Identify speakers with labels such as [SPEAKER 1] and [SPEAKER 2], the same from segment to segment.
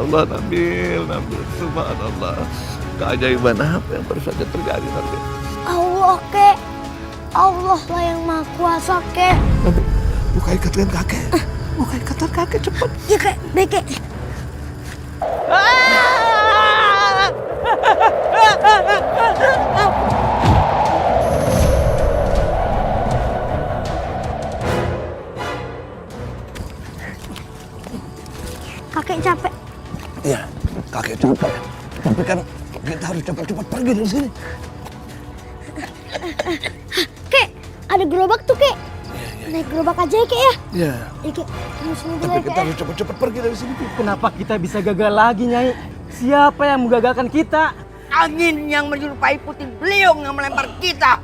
[SPEAKER 1] subhanallah Nabil, subhanallah. Keajaiban apa yang baru saja terjadi Nabil?
[SPEAKER 2] Allah, kek. Allah lah yang maha kuasa, kek.
[SPEAKER 1] Nabil, buka ikatan kakek. Buka ikatan kakek cepat.
[SPEAKER 2] Ya, kek. Baik, kek. Kakek capek.
[SPEAKER 1] Iya, kakek capek. Tapi kan kita harus cepat-cepat pergi dari sini.
[SPEAKER 2] Kek, ada gerobak tuh, kek. Naik gerobak aja ya, kek ya?
[SPEAKER 1] Iya.
[SPEAKER 2] Iya, kek. Tunggu sini dulu
[SPEAKER 1] Tapi
[SPEAKER 2] ya,
[SPEAKER 1] kita
[SPEAKER 2] kek.
[SPEAKER 1] harus cepat-cepat pergi dari sini.
[SPEAKER 3] Kenapa kita bisa gagal lagi, Nyai? Siapa yang menggagalkan kita?
[SPEAKER 4] Angin yang menyerupai puting beliung yang melempar kita.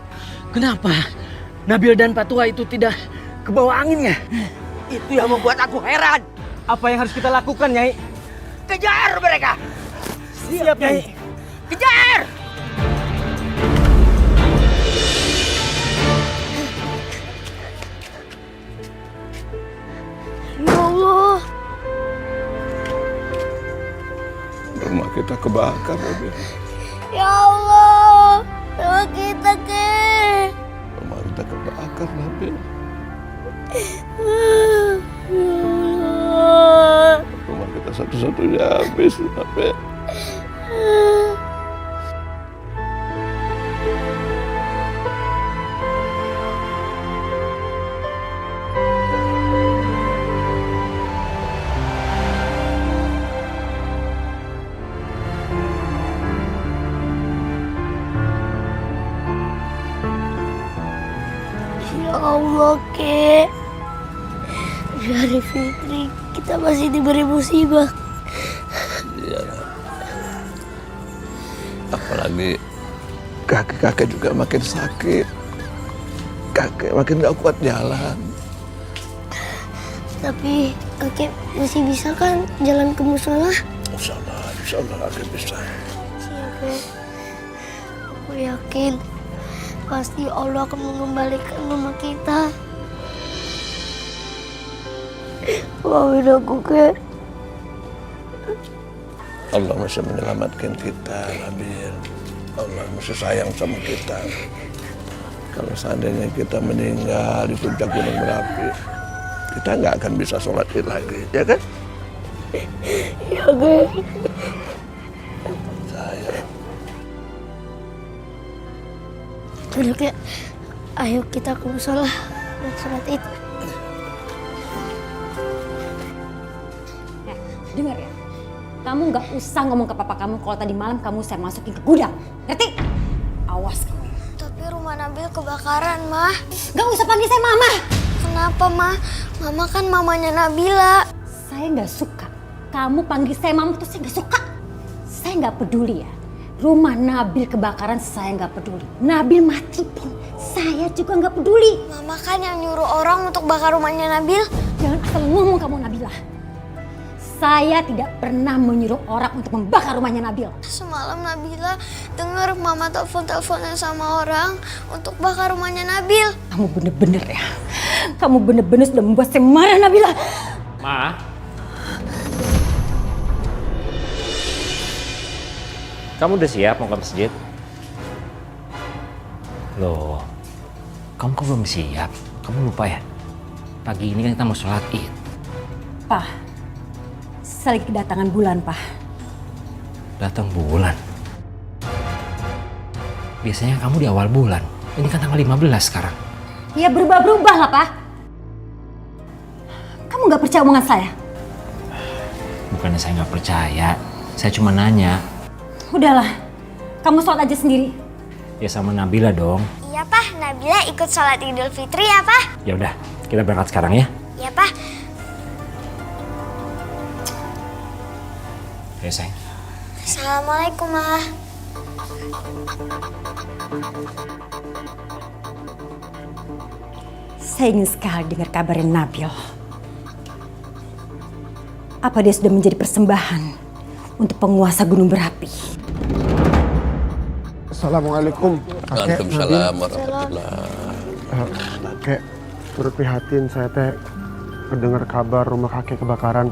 [SPEAKER 3] Kenapa Nabil dan Patua itu tidak ke bawah angin ya?
[SPEAKER 4] Itu yang membuat aku heran.
[SPEAKER 3] Apa yang harus kita lakukan, Nyai?
[SPEAKER 4] Kejar mereka.
[SPEAKER 3] Siap, Nyai.
[SPEAKER 4] Kejar.
[SPEAKER 2] Ya Allah.
[SPEAKER 1] Rumah kita kebakar Nabil.
[SPEAKER 2] Ya Allah. Doa kita, kek.
[SPEAKER 1] Rumah kita kebakar Nabil.
[SPEAKER 2] Ya Allah.
[SPEAKER 1] Rumah kita satu-satunya habis Nabil.
[SPEAKER 2] Ya Allah, kek. Di hari Fitri kita masih diberi musibah.
[SPEAKER 1] Iya. Apalagi kakek-kakek juga makin sakit. Kakek makin gak kuat jalan.
[SPEAKER 2] Tapi kakek masih bisa kan jalan ke musola?
[SPEAKER 1] Insya Allah kakek bisa.
[SPEAKER 2] Iya, kek. Aku yakin pasti Allah akan mengembalikan rumah kita. Maafin aku, kek.
[SPEAKER 1] Allah masih menyelamatkan kita, Nabil. Allah masih sayang sama kita. Kalau seandainya kita meninggal di puncak Gunung Merapi, kita nggak akan bisa sholat Id lagi, ya kan?
[SPEAKER 2] Ya, kek.
[SPEAKER 1] Sayang.
[SPEAKER 2] Udah, kek. Ayo kita ke musola dan sholat Id.
[SPEAKER 5] Dengar ya, kamu nggak usah ngomong ke papa kamu kalau tadi malam kamu saya masukin ke gudang, ngerti? Awas kamu.
[SPEAKER 2] Tapi rumah Nabil kebakaran, Mah.
[SPEAKER 5] Nggak usah panggil saya mama.
[SPEAKER 2] Kenapa, Mah? Mama kan mamanya Nabila.
[SPEAKER 5] Saya nggak suka. Kamu panggil saya mama terus saya nggak suka. Saya nggak peduli ya. Rumah Nabil kebakaran saya nggak peduli. Nabil mati pun saya juga nggak peduli.
[SPEAKER 2] Mama kan yang nyuruh orang untuk bakar rumahnya Nabil.
[SPEAKER 5] Jangan asal ngomong kamu Nabila. Saya tidak pernah menyuruh orang untuk membakar rumahnya Nabil.
[SPEAKER 2] Semalam Nabila dengar Mama telepon-teleponan sama orang untuk bakar rumahnya Nabil.
[SPEAKER 5] Kamu bener-bener ya. Kamu bener-bener sudah membuat saya marah Nabila.
[SPEAKER 6] Ma. Kamu udah siap mau ke masjid? Loh, kamu kok belum siap? Kamu lupa ya? Pagi ini kan kita mau sholat Id.
[SPEAKER 5] Pak, saya lagi kedatangan bulan, Pak.
[SPEAKER 6] Datang bulan? Biasanya kamu di awal bulan. Ini kan tanggal 15 sekarang.
[SPEAKER 5] Ya berubah-berubah lah, Pak. Kamu nggak percaya omongan saya?
[SPEAKER 6] Bukannya saya nggak percaya. Saya cuma nanya.
[SPEAKER 5] Udahlah, kamu sholat aja sendiri.
[SPEAKER 6] Ya sama Nabila dong.
[SPEAKER 2] Iya, Pak. Nabila ikut sholat Idul Fitri ya, Pak?
[SPEAKER 6] Ya udah, kita berangkat sekarang ya.
[SPEAKER 2] Iya, Pak.
[SPEAKER 6] Ya sayang.
[SPEAKER 2] Assalamualaikum, Ma.
[SPEAKER 5] Saya ingin sekali dengar kabarnya Nabil. Apa dia sudah menjadi persembahan untuk penguasa gunung berapi?
[SPEAKER 7] Assalamualaikum.
[SPEAKER 1] Waalaikumsalam warahmatullahi.
[SPEAKER 7] Kakek, turut prihatin saya teh mendengar kabar rumah kakek kebakaran.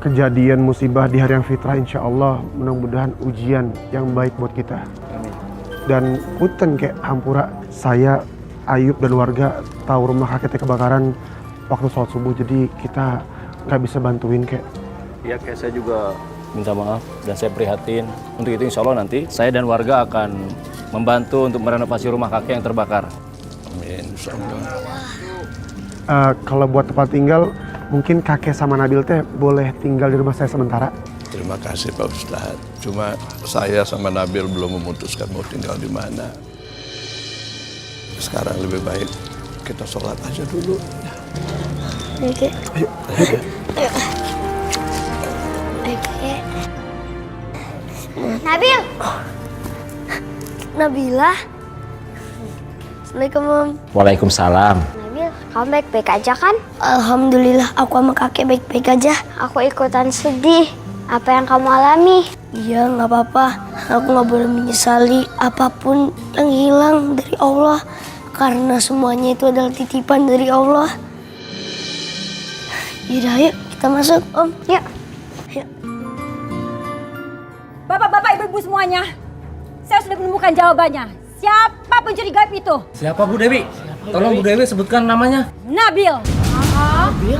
[SPEAKER 7] kejadian musibah di hari yang fitrah, insya Allah mudah-mudahan ujian yang baik buat kita. Dan punten kayak hampura, saya, Ayub dan warga tahu rumah kakeknya kebakaran waktu sholat subuh, jadi kita nggak bisa bantuin kayak.
[SPEAKER 8] Ya kayak saya juga minta maaf dan saya prihatin. Untuk itu insya Allah nanti saya dan warga akan membantu untuk merenovasi rumah kakek yang terbakar.
[SPEAKER 1] Amin, insya Allah.
[SPEAKER 7] Kalau buat tempat tinggal, mungkin kakek sama Nabil teh boleh tinggal di rumah saya sementara.
[SPEAKER 1] Terima kasih Pak Ustadz. Cuma saya sama Nabil belum memutuskan mau tinggal di mana. Sekarang lebih baik kita sholat aja dulu.
[SPEAKER 2] Oke.
[SPEAKER 1] Ayo.
[SPEAKER 2] Oke. Nabil. Nabila. Assalamualaikum, Om.
[SPEAKER 6] Waalaikumsalam.
[SPEAKER 9] Nabil, kamu baik-baik aja kan?
[SPEAKER 2] Alhamdulillah, aku sama kakek baik-baik aja.
[SPEAKER 9] Aku ikutan sedih. Apa yang kamu alami?
[SPEAKER 2] Iya, nggak apa-apa. Aku nggak boleh menyesali apapun yang hilang dari Allah. Karena semuanya itu adalah titipan dari Allah. Yaudah, yuk kita masuk, Om. Yuk. Yuk.
[SPEAKER 5] Bapak-bapak, ibu-ibu semuanya, saya sudah menemukan jawabannya. Siapa pencuri gaib itu?
[SPEAKER 6] Siapa Bu Dewi? Tolong Bu Dewi sebutkan namanya.
[SPEAKER 5] Nabil.
[SPEAKER 6] Nabil.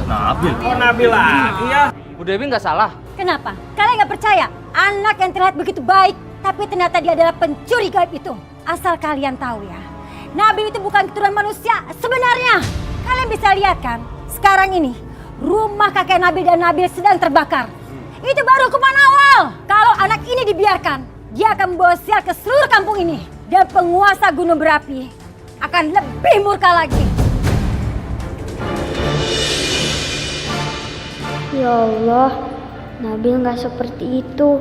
[SPEAKER 6] Oh Nabil lagi ya. Bu Dewi nggak salah.
[SPEAKER 5] Kenapa? Kalian nggak percaya? Anak yang terlihat begitu baik, tapi ternyata dia adalah pencuri gaib itu. Asal kalian tahu ya, Nabil itu bukan keturunan manusia sebenarnya. Kalian bisa lihat kan, sekarang ini rumah kakek Nabil dan Nabil sedang terbakar. Itu baru hukuman awal. Kalau anak ini dibiarkan, dia akan membawa sial ke seluruh kampung ini. Dan penguasa gunung berapi akan lebih murka lagi.
[SPEAKER 9] Ya Allah, Nabil nggak seperti itu.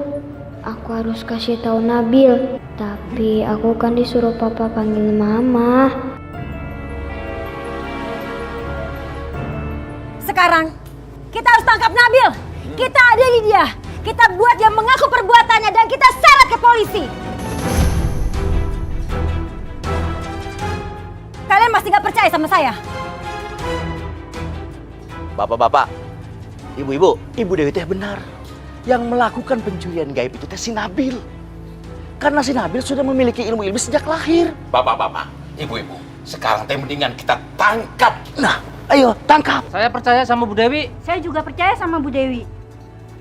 [SPEAKER 9] Aku harus kasih tahu Nabil. Tapi aku kan disuruh papa panggil mama.
[SPEAKER 5] Sekarang kita harus tangkap Nabil. Kita adili dia. Kita buat dia mengaku perbuatannya dan kita seret ke polisi. Kalian masih gak percaya sama saya?
[SPEAKER 10] Bapak-bapak, ibu-ibu, Ibu Dewi teh benar. Yang melakukan pencurian gaib itu teh si Nabil. Karena si Nabil sudah memiliki ilmu-ilmu sejak lahir.
[SPEAKER 11] Bapak-bapak, ibu-ibu, sekarang teh mendingan kita tangkap.
[SPEAKER 10] Nah, ayo tangkap.
[SPEAKER 6] Saya percaya sama Bu Dewi.
[SPEAKER 5] Saya juga percaya sama Bu Dewi.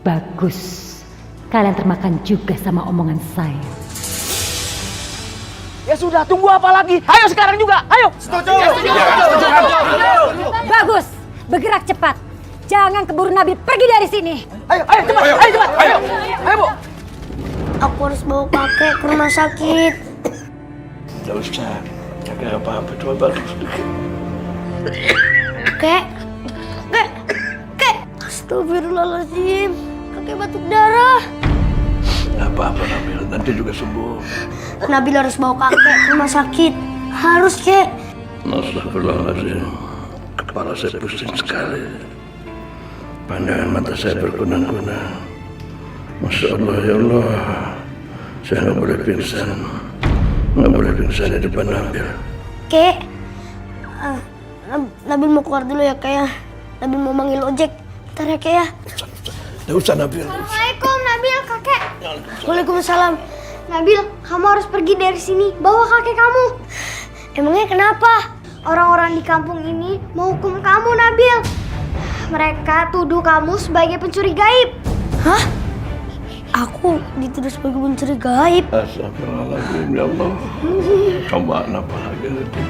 [SPEAKER 5] Bagus. Kalian termakan juga sama omongan saya.
[SPEAKER 10] Ya sudah, tunggu apa lagi? Ayo sekarang juga, ayo.
[SPEAKER 11] Setuju.
[SPEAKER 5] Bagus. Bergerak cepat. Jangan keburu Nabil pergi dari sini.
[SPEAKER 10] Ayo cepat, ayo cepat. Ayo Bu.
[SPEAKER 2] Aku harus bawa kakek ke rumah sakit.
[SPEAKER 1] Tidak usah jaga apa-apa, cuma batuk sedikit.
[SPEAKER 2] Kek. Astagfirullahaladzim. Kakek batuk darah.
[SPEAKER 1] Nggak apa-apa Nabil, nanti juga sembuh.
[SPEAKER 2] Nabil harus bawa kakek ke rumah sakit. Harus, Kek.
[SPEAKER 1] Astagfirullahaladzim. Kepala saya pusing sekali. Pandangan mata saya berkunang-kunang. Masya Allah, ya Allah. Saya nggak boleh pingsan. Nggak boleh pingsan di depan Nabil.
[SPEAKER 2] Kek. Nabil mau keluar dulu ya, Kek ya. Nabil mau manggil ojek. Bentar ya, Kek ya.
[SPEAKER 1] Nggak usah Nabil.
[SPEAKER 9] Assalamualaikum Nabil, kakek.
[SPEAKER 2] Waalaikumsalam.
[SPEAKER 9] Nabil, kamu harus pergi dari sini. Bawa kakek kamu.
[SPEAKER 2] Emangnya kenapa?
[SPEAKER 9] Orang-orang di kampung ini mau hukum kamu, Nabil. Mereka tuduh kamu sebagai pencuri gaib.
[SPEAKER 2] Hah? Aku dituduh sebagai pencuri gaib.
[SPEAKER 1] Astagfirullahaladzim, ya Allah. Cobaan apa lagi nanti?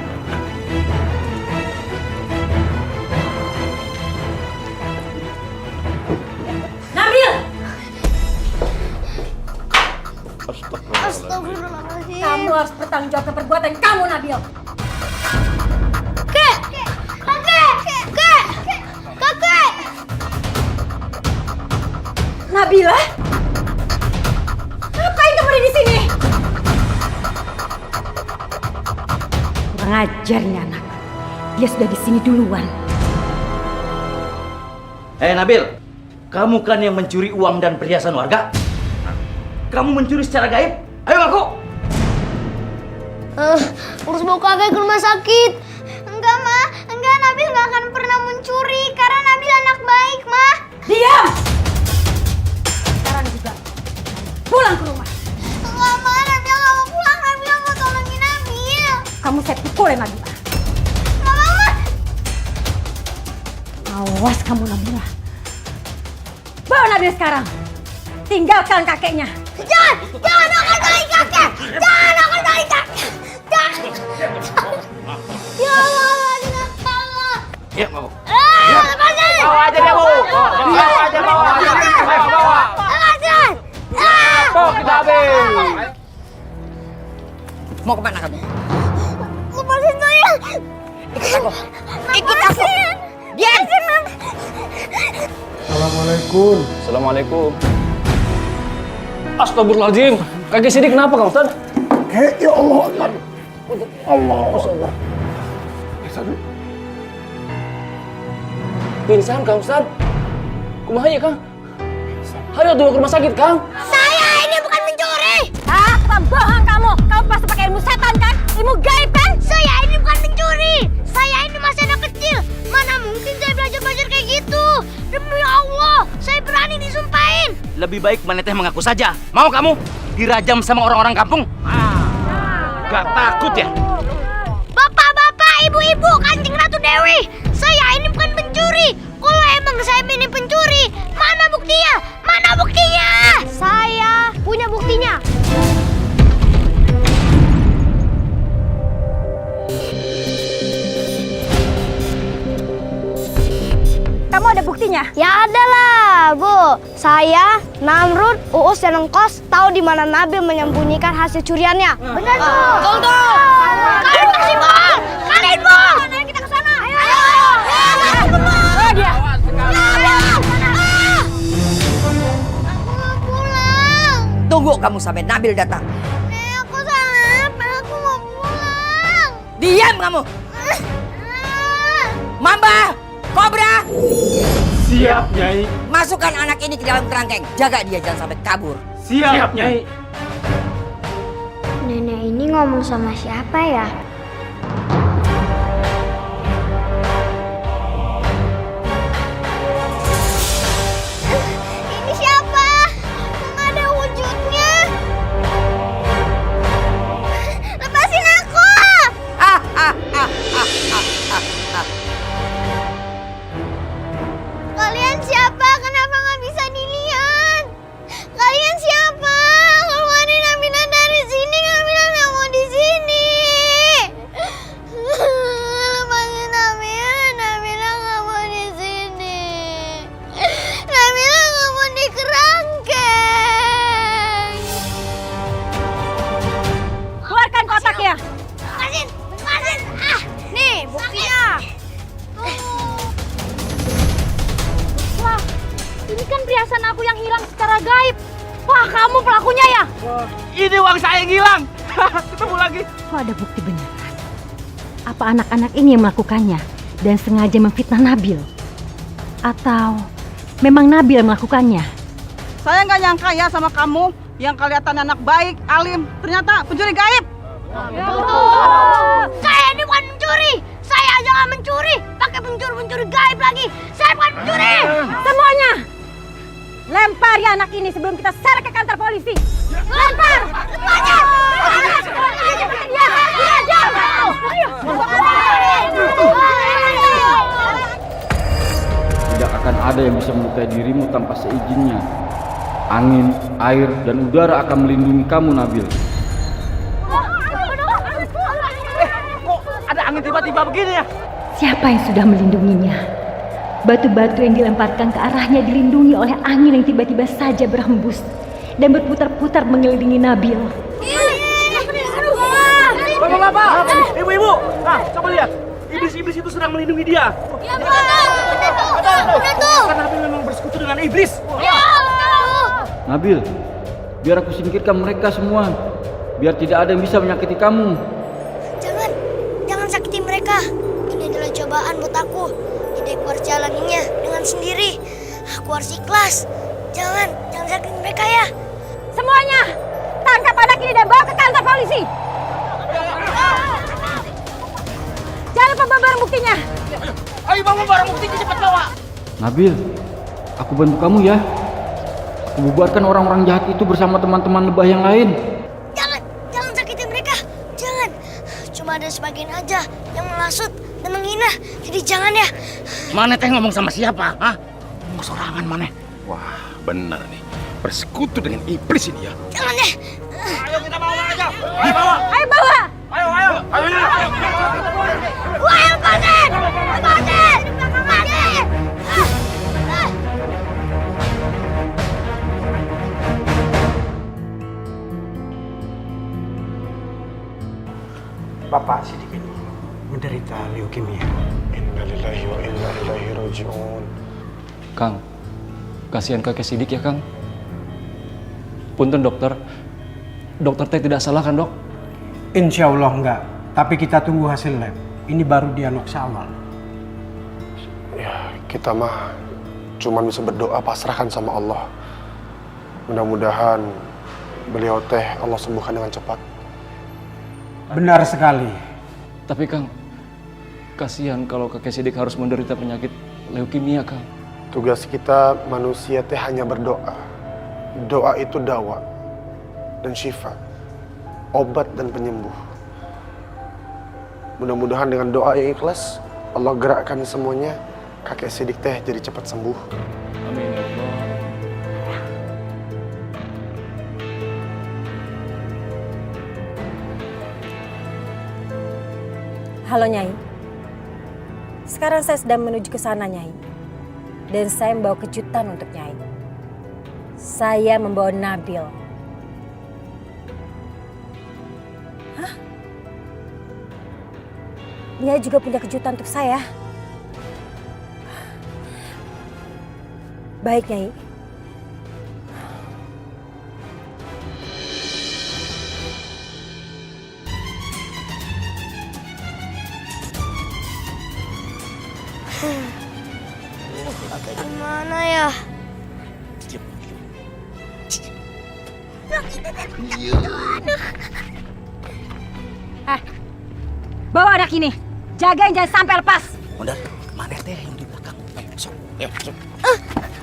[SPEAKER 5] Nabil!
[SPEAKER 2] Astagfirullahaladzim.
[SPEAKER 5] Kamu harus bertanggung jawab perbuatan kamu, Nabil.
[SPEAKER 2] Kek! Kakek! Kek! Kakek!
[SPEAKER 5] Nabila? Ngapain kamu ada di sini? Kurang ajar nih anak. Dia sudah di sini duluan.
[SPEAKER 10] Nabil, kamu kan yang mencuri uang dan perhiasan warga? Kamu mencuri secara gaib? Ayo ngaku!
[SPEAKER 2] Harus bawa kakek ke rumah sakit.
[SPEAKER 9] Enggak, Ma. Enggak, Nabil nggak akan pernah mencuri. Karena Nabil anak baik, Ma.
[SPEAKER 5] Diam! pulang ke rumah.
[SPEAKER 2] Nggak mau, Nabila nggak mau pulang. Nabila mau tolongin Nabil.
[SPEAKER 5] Kamu saya pukulin Nabila.
[SPEAKER 2] Nggak mau.
[SPEAKER 5] Awas kamu Nabila. Bawa Nabil sekarang. Tinggalkan kakeknya.
[SPEAKER 2] Jangan akan tarik kakek. Jangan akan tarik kakek. Jangan. Ya Allah, Allah.
[SPEAKER 11] Ya, mau.
[SPEAKER 2] Lepasin.
[SPEAKER 11] Bawa aja dia, Bu. Bawa aja.
[SPEAKER 2] Lepasin.
[SPEAKER 11] Kok kita habis. Mau kemana kamu?
[SPEAKER 2] Lepasin saya.
[SPEAKER 4] Ikut aku. Ikut aku. Diam.
[SPEAKER 7] Assalamualaikum.
[SPEAKER 8] Assalamualaikum. Astagfirullahaladzim. Kaki Sidik kenapa Kang Ustaz?
[SPEAKER 7] Ya Allah. Allah.
[SPEAKER 8] Pingsan Kang Ustaz. Kumaha ya Kang? Hari dulu ke rumah sakit Kang.
[SPEAKER 2] Saya ini bukan mencuri.
[SPEAKER 5] Ah, tukang bohong kamu. Kamu pasti pakai ilmu setan kan? Ilmu gaib kan?
[SPEAKER 2] Saya ini bukan mencuri. Saya ini masih anak kecil. Mana mungkin saya belajar kayak gitu. Demi Allah, saya berani disumpahin.
[SPEAKER 10] Lebih baik Maneteh mengaku saja. Mau kamu dirajam sama orang-orang kampung? Gak takut ya?
[SPEAKER 2] Bapak-bapak, ibu-ibu, Kanjeng Ratu Dewi. Saya ini bukan pencuri. Kalau emang saya ini pencuri, mana buktinya? Mana buktinya? Saya punya buktinya.
[SPEAKER 5] Kamu ada buktinya?
[SPEAKER 2] Ya ada lah, Bu. Saya, Namrud, Uus, dan Engkos tahu di mana Nabil menyembunyikan hasil curiannya. Benar tuh. Betul. Kalian masih bohong. Kalian bohong. Ayo kita ke sana. Ayo.
[SPEAKER 5] Bawa dia.
[SPEAKER 2] Aku mau pulang.
[SPEAKER 4] Tunggu kamu sampai Nabil datang.
[SPEAKER 2] Aku salah. Aku mau pulang.
[SPEAKER 4] Diam kamu. Mamba, Kobra.
[SPEAKER 3] Siap, Nyai.
[SPEAKER 4] Masukkan anak ini ke dalam kerangkeng. Jaga dia jangan sampai kabur.
[SPEAKER 3] Siap, Nyai.
[SPEAKER 9] Nenek ini ngomong sama siapa ya?
[SPEAKER 2] Ini siapa? Nggak ada wujudnya. Lepasin aku. Kalian siapa? Kenapa nggak bisa dilihat? Kalian siapa? Keluarin Amina dari sini. Amina nggak mau di sini. Lepasin Amina. Amina nggak mau di sini. Amina nggak mau di kerangkeng.
[SPEAKER 5] Keluarkan kotaknya.
[SPEAKER 2] Lepasin. Nih buktinya.
[SPEAKER 5] Wah, ini kan perhiasan aku yang hilang secara gaib. Wah, kamu pelakunya ya?
[SPEAKER 10] Ini uang saya yang hilang. Ketemu lagi.
[SPEAKER 5] Kok ada bukti beneran? Apa anak-anak ini yang melakukannya dan sengaja memfitnah Nabil? Atau memang Nabil yang melakukannya?
[SPEAKER 4] Saya nggak nyangka ya sama kamu yang kelihatan anak baik, alim, ternyata pencuri gaib.
[SPEAKER 2] Saya ini bukan mencuri. Saya aja nggak mencuri. Pakai pencuri gaib lagi. Saya bukan mencuri.
[SPEAKER 5] Semuanya! Lempari anak ini sebelum kita seret ke kantor polisi. Lempar!
[SPEAKER 2] Lepasin.
[SPEAKER 8] Tidak akan ada yang bisa melukai dirimu tanpa seizinnya. Angin, air, dan udara akan melindungi kamu, Nabil.
[SPEAKER 10] Kok ada angin tiba-tiba begini ya?
[SPEAKER 5] Siapa yang sudah melindunginya? Batu-batu yang dilemparkan ke arahnya dilindungi oleh angin yang tiba-tiba saja berhembus dan berputar-putar mengelilingi Nabil.
[SPEAKER 10] Bapak-bapak, ibu-ibu, nah coba lihat. Iblis-iblis itu sedang melindungi dia.
[SPEAKER 2] Ya betul.
[SPEAKER 10] Karena Nabil memang bersekutu dengan iblis.
[SPEAKER 8] Nabil, biar aku singkirkan mereka semua. Biar tidak ada yang bisa menyakiti kamu.
[SPEAKER 2] Jangan sakiti mereka. Ini adalah cobaan buat aku. Jadi aku harus jalaninya dengan sendiri. Aku harus ikhlas. Jangan sakiti mereka ya.
[SPEAKER 5] Semuanya, tangkap anak ini dan bawa ke kantor polisi. Jangan lupa bawa barang buktinya.
[SPEAKER 10] Ayo bawa barang buktinya cepat bawa.
[SPEAKER 8] Nabil, aku bantu kamu ya.
[SPEAKER 3] Membubarkan orang-orang jahat itu bersama teman-teman lebah yang lain.
[SPEAKER 2] Jangan sakiti mereka. Jangan. Cuma ada sebagian aja yang menghasut dan menghina. Jadi jangan ya.
[SPEAKER 11] Mana teh ngomong sama siapa? Hah? Ngomong sorangan mana? Wah, benar nih. Bersekutu dengan iblis ini ya.
[SPEAKER 2] Jangan deh.
[SPEAKER 11] Ayo kita bawa aja. Ayo bawa.
[SPEAKER 5] Ayo bawa.
[SPEAKER 11] Ayo.
[SPEAKER 2] Wah, lepasin! Lepasin! Lepasin!
[SPEAKER 7] Bapak Sidik ini menderita leukemia. Innalillahi wa inna ilaihi raji'un.
[SPEAKER 8] Kang, kasihan kakek Sidik ya Kang. Punten dokter, dokter teh tidak salah kan dok?
[SPEAKER 12] Insya Allah enggak, tapi kita tunggu hasil lab. Ini baru diagnosa awal.
[SPEAKER 7] Ya, kita mah cuman bisa berdoa pasrahkan sama Allah. Mudah-mudahan beliau teh Allah sembuhkan dengan cepat.
[SPEAKER 12] Benar sekali.
[SPEAKER 8] Tapi Kang, kasihan kalau kakek Sidik harus menderita penyakit leukemia Kang.
[SPEAKER 7] Tugas kita manusia teh hanya berdoa. Doa itu dawa dan syifa, obat dan penyembuh. Mudah-mudahan dengan doa yang ikhlas, Allah gerakkan semuanya, kakek Sidik teh jadi cepat sembuh.
[SPEAKER 8] Amin ya Allah.
[SPEAKER 5] Halo Nyai. Sekarang saya sedang menuju ke sana Nyai. Dan saya membawa kejutan untuk Nyai. Saya membawa Nabil. Hah? Nyai juga punya kejutan untuk saya. Baik Nyai.
[SPEAKER 2] Gimana ya?
[SPEAKER 5] Bawa anak ini. Jagain jangan sampai lepas.
[SPEAKER 10] Mondar, mana teh yang di belakang? Ayo, sok. Ayo, sok.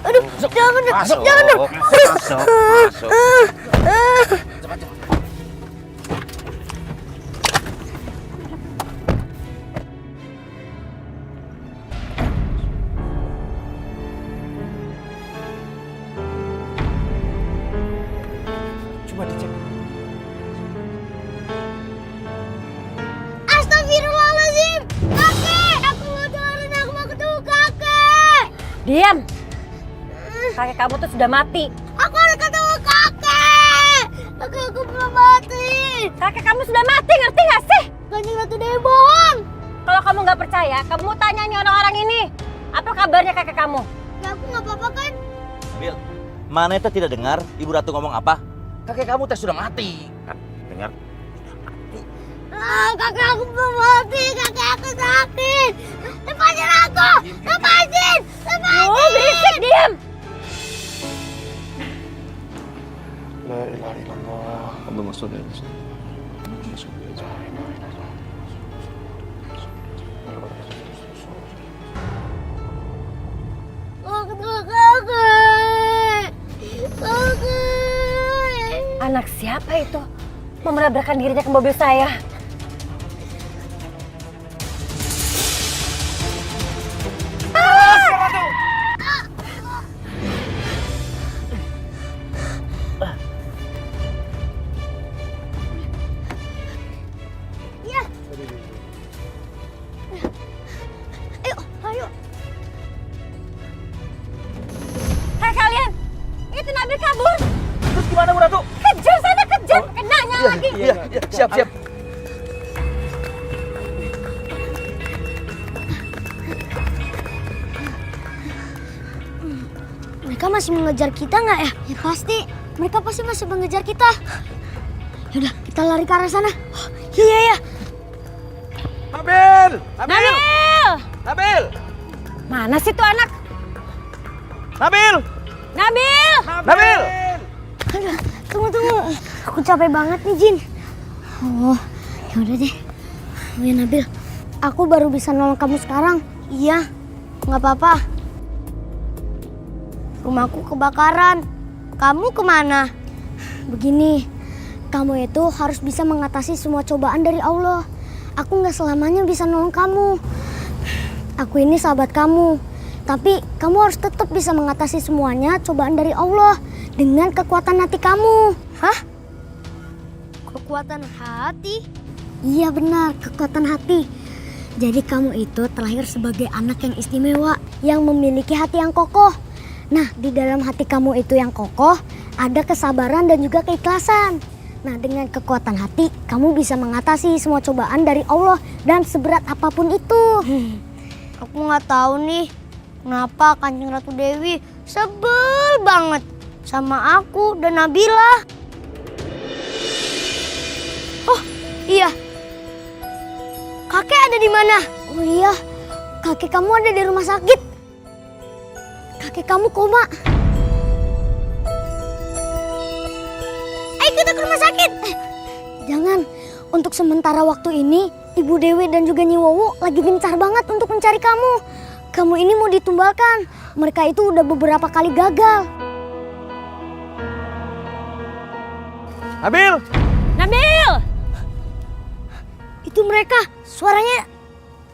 [SPEAKER 2] Aduh, jangan dong.
[SPEAKER 10] Masuk.
[SPEAKER 2] Jangan dong.
[SPEAKER 10] Masuk. Cepat.
[SPEAKER 12] Coba dicek.
[SPEAKER 2] Astagfirullahaladzim. Kakek, aku mau turun. Aku mau ketemu kakek.
[SPEAKER 5] Diam. Kakek kamu tuh sudah mati.
[SPEAKER 2] Aku harus ketemu kakek. Aku belum mati.
[SPEAKER 5] Kakek kamu sudah mati, ngerti gak sih?
[SPEAKER 2] Kanjeng Ratu Dewi bohong.
[SPEAKER 5] Kalau kamu nggak percaya, kamu tanya nih orang-orang ini. Apa kabarnya kakek kamu?
[SPEAKER 2] Ya aku nggak apa-apa kan?
[SPEAKER 10] Nabil, mana itu tidak dengar Ibu Ratu ngomong apa? Kakek kamu teh sudah mati. Kan, dengar?
[SPEAKER 2] Kakek aku belum mati. Kakek aku sakit. Lepasin aku. Lepasin. Lepasin.
[SPEAKER 5] Oh, berisik, diam.
[SPEAKER 7] La ilaha illallah.
[SPEAKER 8] Allahumma sholli ala
[SPEAKER 5] Anak siapa itu? Mau menabrakkan dirinya ke mobil saya.
[SPEAKER 2] Ayo.
[SPEAKER 5] Hai kalian, itu Nabil kabur.
[SPEAKER 10] Terus gimana Bu Ratu?
[SPEAKER 5] Kejar sana, kejar. Kenanya lagi.
[SPEAKER 10] Iya, siap.
[SPEAKER 2] Mereka masih mengejar kita nggak ya? Ya pasti. Mereka pasti masih mengejar kita. Yaudah, kita lari ke arah sana. Oh, iya.
[SPEAKER 10] Nabil!
[SPEAKER 5] Mana sih tuh anak?
[SPEAKER 10] Nabil!
[SPEAKER 5] Nabil!
[SPEAKER 2] Aduh, tunggu. Aku capek banget nih, Jin. Oh, yaudah deh. Oh ya, Nabil. Aku baru bisa nolong kamu sekarang. Iya, nggak apa-apa. Rumahku kebakaran. kamu kemana? Begini, kamu itu harus bisa mengatasi semua cobaan dari Allah. Aku nggak selamanya bisa nolong kamu. Aku ini sahabat kamu. Tapi kamu harus tetap bisa mengatasi semuanya cobaan dari Allah dengan kekuatan hati kamu. Hah? Kekuatan hati? Iya benar, kekuatan hati. Jadi kamu itu terlahir sebagai anak yang istimewa, yang memiliki hati yang kokoh. Nah, di dalam hati kamu itu yang kokoh, ada kesabaran dan juga keikhlasan. Nah, dengan kekuatan hati, kamu bisa mengatasi semua cobaan dari Allah dan seberat apapun itu. Aku nggak tahu nih, kenapa Kanjeng Ratu Dewi sebel banget sama aku dan Nabila. Oh, iya. Kakek ada di mana? Oh iya, kakek kamu ada di rumah sakit. Kakek kamu koma. Ayo kita ke rumah sakit. Jangan, untuk sementara waktu ini, Ibu Dewi dan juga Nyi Wowo lagi gencar banget untuk mencari kamu. Kamu ini mau ditumbalkan. Mereka itu udah beberapa kali gagal.
[SPEAKER 3] Nabil!
[SPEAKER 5] Nabil!
[SPEAKER 2] Itu mereka, suaranya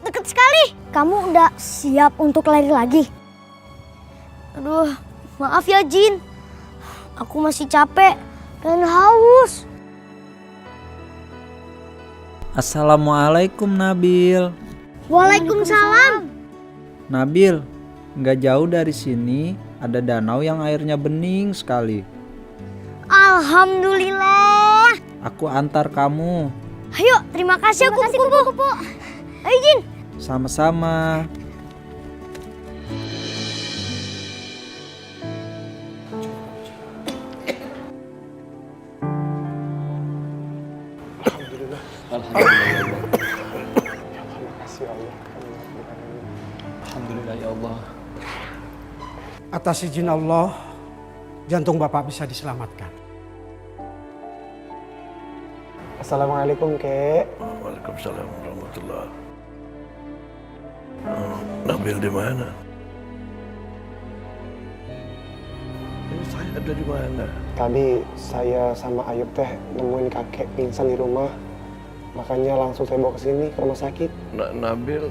[SPEAKER 2] deket sekali. Kamu udah siap untuk lari lagi? Aduh, maaf ya Jin. Aku masih capek dan haus.
[SPEAKER 13] Assalamualaikum Nabil.
[SPEAKER 2] Waalaikumsalam.
[SPEAKER 13] Nabil, nggak jauh dari sini ada danau yang airnya bening sekali.
[SPEAKER 2] Alhamdulillah.
[SPEAKER 13] Aku antar kamu.
[SPEAKER 2] Ayo, terima kasih kupu-kupu. Ayo Jin.
[SPEAKER 13] Sama-sama.
[SPEAKER 8] Alhamdulillah ya Allah.
[SPEAKER 12] Atas izin Allah, jantung Bapak bisa diselamatkan.
[SPEAKER 7] Assalamualaikum, Kek.
[SPEAKER 1] Waalaikumsalam warahmatullahi. Nabil di mana? Ini saya ada di mana?
[SPEAKER 7] Tadi saya sama Ayub teh nemuin kakek pingsan di rumah. Makanya langsung saya bawa ke sini, ke rumah sakit.
[SPEAKER 1] Nabil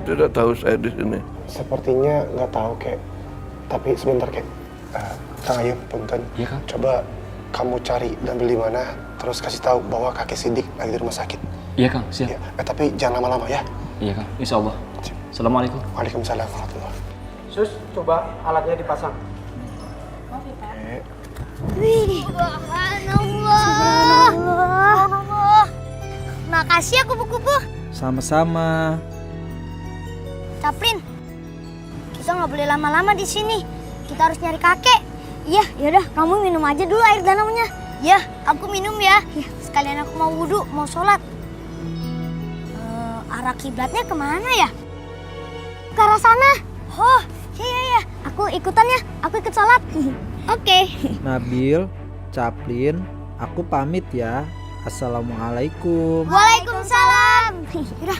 [SPEAKER 1] tidak tahu saya di sini.
[SPEAKER 7] Sepertinya nggak tahu, Kek. Tapi sebentar, Kek. Kang Ayub, punten.
[SPEAKER 8] Iya, Kang.
[SPEAKER 7] Coba kamu cari Nabil di mana, terus kasih tahu bahwa kakek Sidik lagi di rumah sakit.
[SPEAKER 8] Iya Kang, siap.
[SPEAKER 7] Ya, tapi jangan lama-lama ya.
[SPEAKER 8] Iya Kang, insya Allah. Assalamualaikum.
[SPEAKER 7] Waalaikumsalam warahmatullahi.
[SPEAKER 12] Sus, coba alatnya dipasang.
[SPEAKER 2] Wih, Subhanallah. Makasih ya kupu-kupu.
[SPEAKER 13] Sama-sama.
[SPEAKER 2] Caplin, kita nggak boleh lama-lama di sini. Kita harus nyari kakek. Iya, yaudah kamu minum aja dulu air danaunya. Ya, aku minum ya. Sekalian aku mau wudhu, mau sholat. Arah kiblatnya kemana ya? Ke arah sana. Oh, iya. Aku ikutan ya. Aku ikut sholat. Oke.
[SPEAKER 13] Nabil, Caplin, aku pamit ya. Assalamualaikum.
[SPEAKER 2] Waalaikumsalam. Yaudah,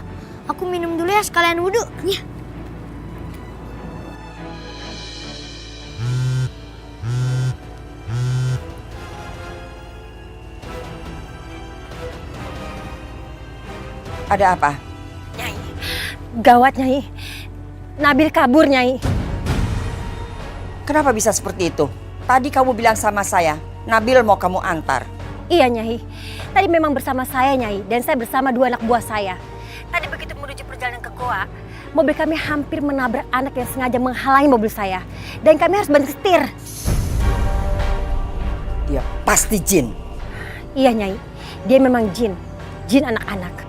[SPEAKER 2] aku minum dulu ya sekalian wudhu. Ya.
[SPEAKER 5] Ada apa? Nyai, gawat Nyai. Nabil kabur Nyai.
[SPEAKER 14] Kenapa bisa seperti itu? Tadi kamu bilang sama saya, Nabil mau kamu antar.
[SPEAKER 5] Iya Nyai, tadi memang bersama saya Nyai, dan saya bersama 2 anak buah saya. Tadi begitu menuju perjalanan ke goa, mobil kami hampir menabrak anak yang sengaja menghalangi mobil saya. Dan kami harus bantu setir.
[SPEAKER 14] Dia pasti jin.
[SPEAKER 5] Iya Nyai, dia memang jin. Jin anak-anak.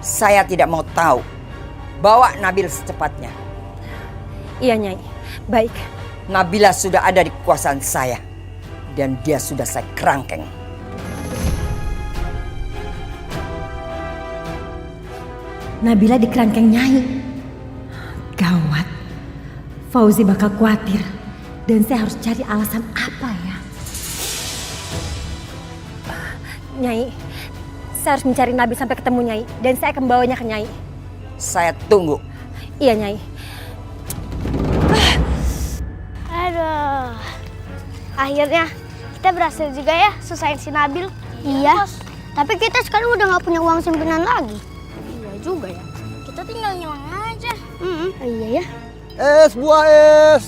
[SPEAKER 14] Saya tidak mau tahu. Bawa Nabil secepatnya.
[SPEAKER 5] Iya Nyai, baik.
[SPEAKER 14] Nabila sudah ada di kekuasaan saya. Dan dia sudah saya kerangkeng.
[SPEAKER 5] Nabila di kerangkeng Nyai. Gawat. Fauzi bakal khawatir. Dan saya harus cari alasan apa ya? Nyai, saya harus mencari Nabil sampai ketemu Nyai. Dan saya akan bawanya ke Nyai.
[SPEAKER 14] Saya tunggu.
[SPEAKER 5] Iya Nyai.
[SPEAKER 2] Aduh, Akhirnya kita berhasil juga ya susahin si Nabil. Iya. Tapi kita sekarang udah nggak punya uang simpanan lagi. Iya juga ya. Kita tinggal ngilang aja. Iya ya.
[SPEAKER 7] Es, buah es.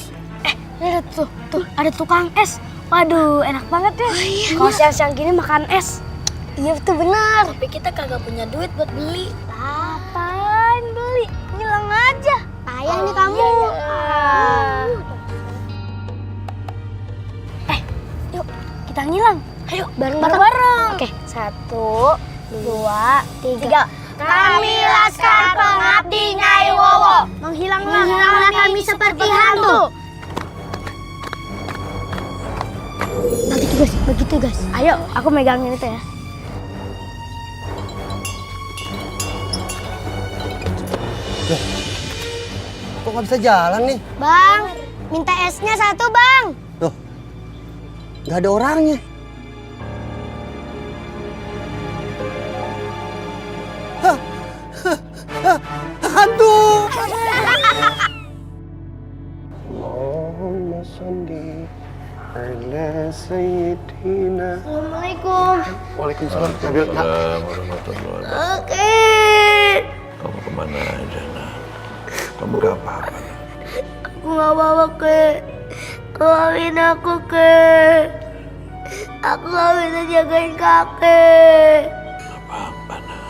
[SPEAKER 2] Lihat tuh, ada tukang es. Waduh, enak banget ya. Kalau siang-siang gini makan es. Iya betul benar. Tapi kita kagak punya duit buat beli. Apaan beli? Ngilang aja. Ayah nih kamu. Yuk kita ngilang. Ayo bareng-bareng. Oke, 1, 2, 3. Kami Laskar Pengabdi Nyai Wowo. Menghilanglah kami seperti hantu. Bagi tugas. Ayo, aku megangin itu ya.
[SPEAKER 7] Kok nggak bisa jalan nih?
[SPEAKER 2] Bang, minta esnya 1 bang.
[SPEAKER 7] Loh, nggak ada orangnya. Hantu! Allahumma sholli ala sayyidina.
[SPEAKER 2] Assalamualaikum.
[SPEAKER 7] Waalaikumsalam. Nabil, nak.
[SPEAKER 1] Warahmatullahi wabarakatuh.
[SPEAKER 2] Oke.
[SPEAKER 1] Kamu kemana aja, nak? Kamu gak apa-apa, nak?
[SPEAKER 2] Aku nggak bawa ke. Keluarin aku ke. Aku nggak bisa jagain kakek.
[SPEAKER 1] Apa-apa, nak?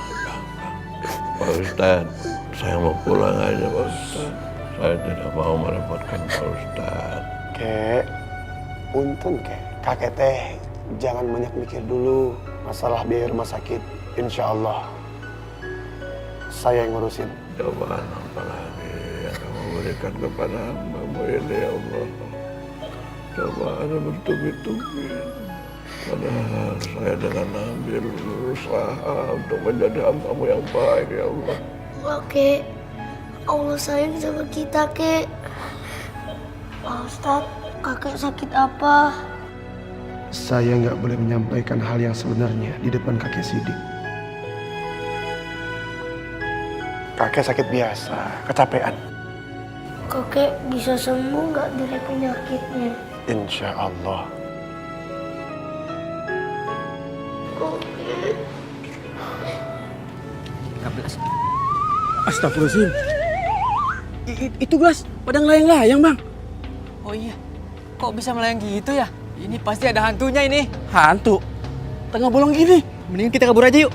[SPEAKER 1] Pak Ustadz, saya mau pulang aja, Pak Ustadz. Saya tidak mau merepotkan Pak Ustadz.
[SPEAKER 7] Kek, punten kek. Kakek teh jangan banyak mikir dulu masalah biaya rumah sakit. Insya Allah saya yang ngurusin.
[SPEAKER 1] Cobaan apa lagi yang kamu berikan kepada hamba-Mu ini, ya Allah. Cobaan yang bertubi-tubi. Padahal saya dengan Nabil berusaha untuk menjadi hamba-Mu yang baik, ya Allah.
[SPEAKER 2] Oke, Allah sayang sama kita, Kek. Pak Ustadz, kakek sakit apa?
[SPEAKER 7] Saya nggak boleh menyampaikan hal yang sebenarnya di depan kakek Sidik. Kakek sakit biasa, kecapean.
[SPEAKER 2] Kakek bisa sembuh nggak dari penyakitnya?
[SPEAKER 7] Insya Allah.
[SPEAKER 12] Astagfirullahaladzim. Itu Glas, pada ngelayang-layang bang.
[SPEAKER 3] Oh iya, kok bisa melayang gitu ya? Ini pasti ada hantunya ini.
[SPEAKER 12] Hantu? Tengah bolong gini.
[SPEAKER 3] Mendingan kita kabur aja yuk.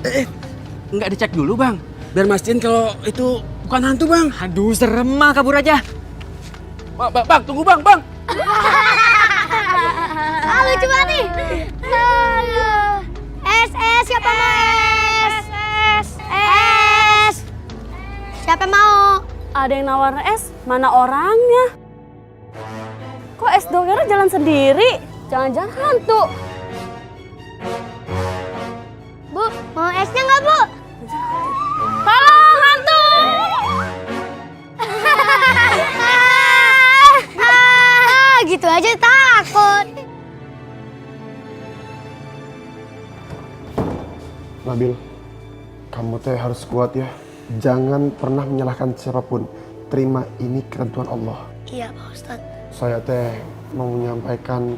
[SPEAKER 12] Nggak dicek dulu bang, biar mastiin kalau itu bukan hantu bang.
[SPEAKER 3] Aduh serem mah, kabur aja.
[SPEAKER 12] Bang, tunggu bang.
[SPEAKER 2] Lucu banget nih. Siapa mau es? Siapa mau?
[SPEAKER 15] Ada yang nawar es, mana orangnya? Kok es dogernya jalan sendiri? Jangan-jangan hantu.
[SPEAKER 2] Bu, mau esnya nggak, Bu?
[SPEAKER 15] Tolong, hantu!
[SPEAKER 2] Gitu aja takut.
[SPEAKER 7] Nabil, kamu teh harus kuat ya. Jangan pernah menyalahkan siapapun. Terima ini ketentuan Allah.
[SPEAKER 2] Iya, Pak Ustadz.
[SPEAKER 7] Saya teh mau menyampaikan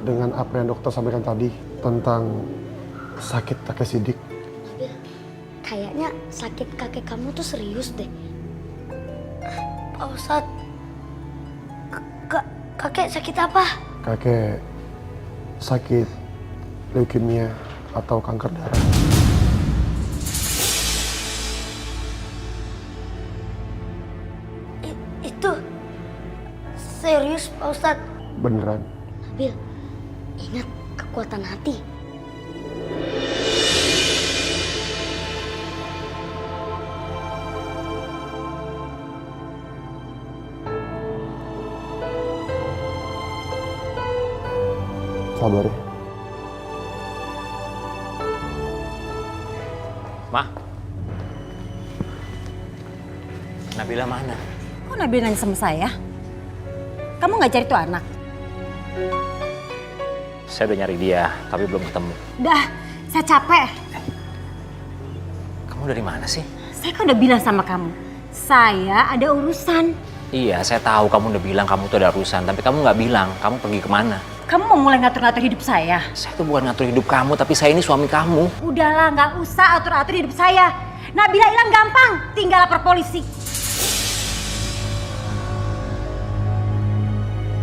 [SPEAKER 7] dengan apa yang dokter sampaikan tadi tentang sakit kakek Sidik.
[SPEAKER 2] Kayaknya sakit kakek kamu tuh serius deh. Pak Ustadz, kakek sakit apa?
[SPEAKER 7] Kakek sakit leukemia atau kanker darah.
[SPEAKER 2] Itu serius, Pak Ustadz?
[SPEAKER 7] Beneran.
[SPEAKER 2] Nabil, ingat kekuatan hati.
[SPEAKER 7] Sabar ya.
[SPEAKER 6] Ma, Nabila mana?
[SPEAKER 5] Kok Nabila nanya sama saya? Kamu nggak cari tuh anak?
[SPEAKER 6] Saya udah nyari dia, tapi belum ketemu.
[SPEAKER 5] Udah, saya capek.
[SPEAKER 6] Kamu dari mana sih?
[SPEAKER 5] Saya kan udah bilang sama kamu, saya ada urusan.
[SPEAKER 6] Iya, saya tahu kamu udah bilang kamu tuh ada urusan, tapi kamu nggak bilang kamu pergi kemana.
[SPEAKER 5] Kamu mau mulai ngatur-ngatur hidup saya?
[SPEAKER 6] Saya tuh bukan ngatur hidup kamu, tapi saya ini suami kamu.
[SPEAKER 5] Udahlah, nggak usah atur-atur hidup saya. Nabila hilang gampang, tinggal lapor polisi.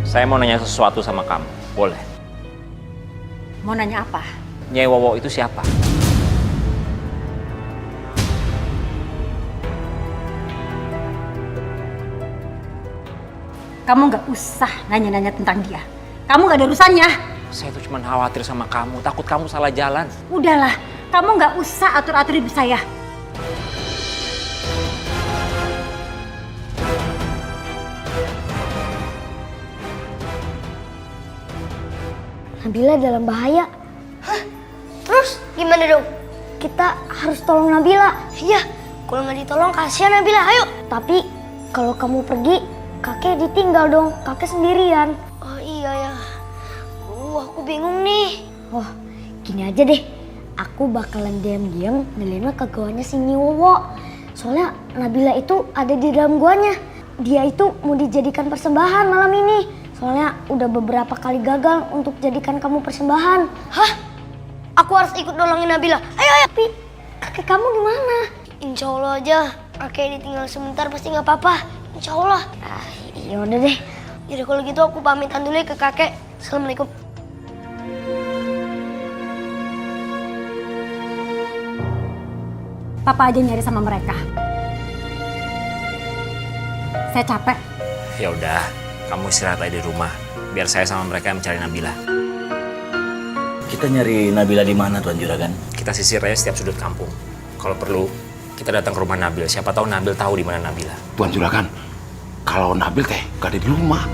[SPEAKER 6] Saya mau nanya sesuatu sama kamu, boleh?
[SPEAKER 5] Mau nanya apa?
[SPEAKER 6] Nyai Wowo itu siapa?
[SPEAKER 5] Kamu nggak usah nanya-nanya tentang dia. Kamu nggak ada urusannya.
[SPEAKER 6] Saya tuh cuma khawatir sama kamu, takut kamu salah jalan.
[SPEAKER 5] Udahlah, kamu nggak usah atur-atur hidup saya.
[SPEAKER 2] Nabila dalam bahaya. Hah? Terus gimana dong? Kita harus tolong Nabila. Iya, kalau nggak ditolong kasihan Nabila. Ayo. Tapi kalau kamu pergi, kakek ditinggal dong. Kakek sendirian. Oh iya ya. Aku bingung nih. Oh, gini aja deh. Aku bakalan diam-diam ngelima ke guanya si Nyiwowo. Soalnya Nabila itu ada di dalam guanya. Dia itu mau dijadikan persembahan malam ini. Soalnya udah beberapa kali gagal untuk jadikan kamu persembahan. Hah? Aku harus ikut nolongin Nabila. Ayo, ayo. Tapi kakek kamu gimana? Insya Allah aja. Kakek ditinggal sebentar pasti nggak apa-apa. Insya Allah. Ya udah deh. Yaudah kalau gitu aku pamitan dulu ya ke kakek. Assalamualaikum.
[SPEAKER 5] Papa aja nyari sama mereka. Saya capek.
[SPEAKER 6] Ya udah, kamu istirahat aja di rumah. Biar saya sama mereka yang mencari Nabila.
[SPEAKER 10] Kita nyari Nabila di mana, Tuan Juragan?
[SPEAKER 6] Kita sisir aja setiap sudut kampung. Kalau perlu, kita datang ke rumah Nabil. Siapa tahu Nabil tahu di mana Nabila.
[SPEAKER 11] Tuan Juragan, kalau Nabil teh gak ada di rumah.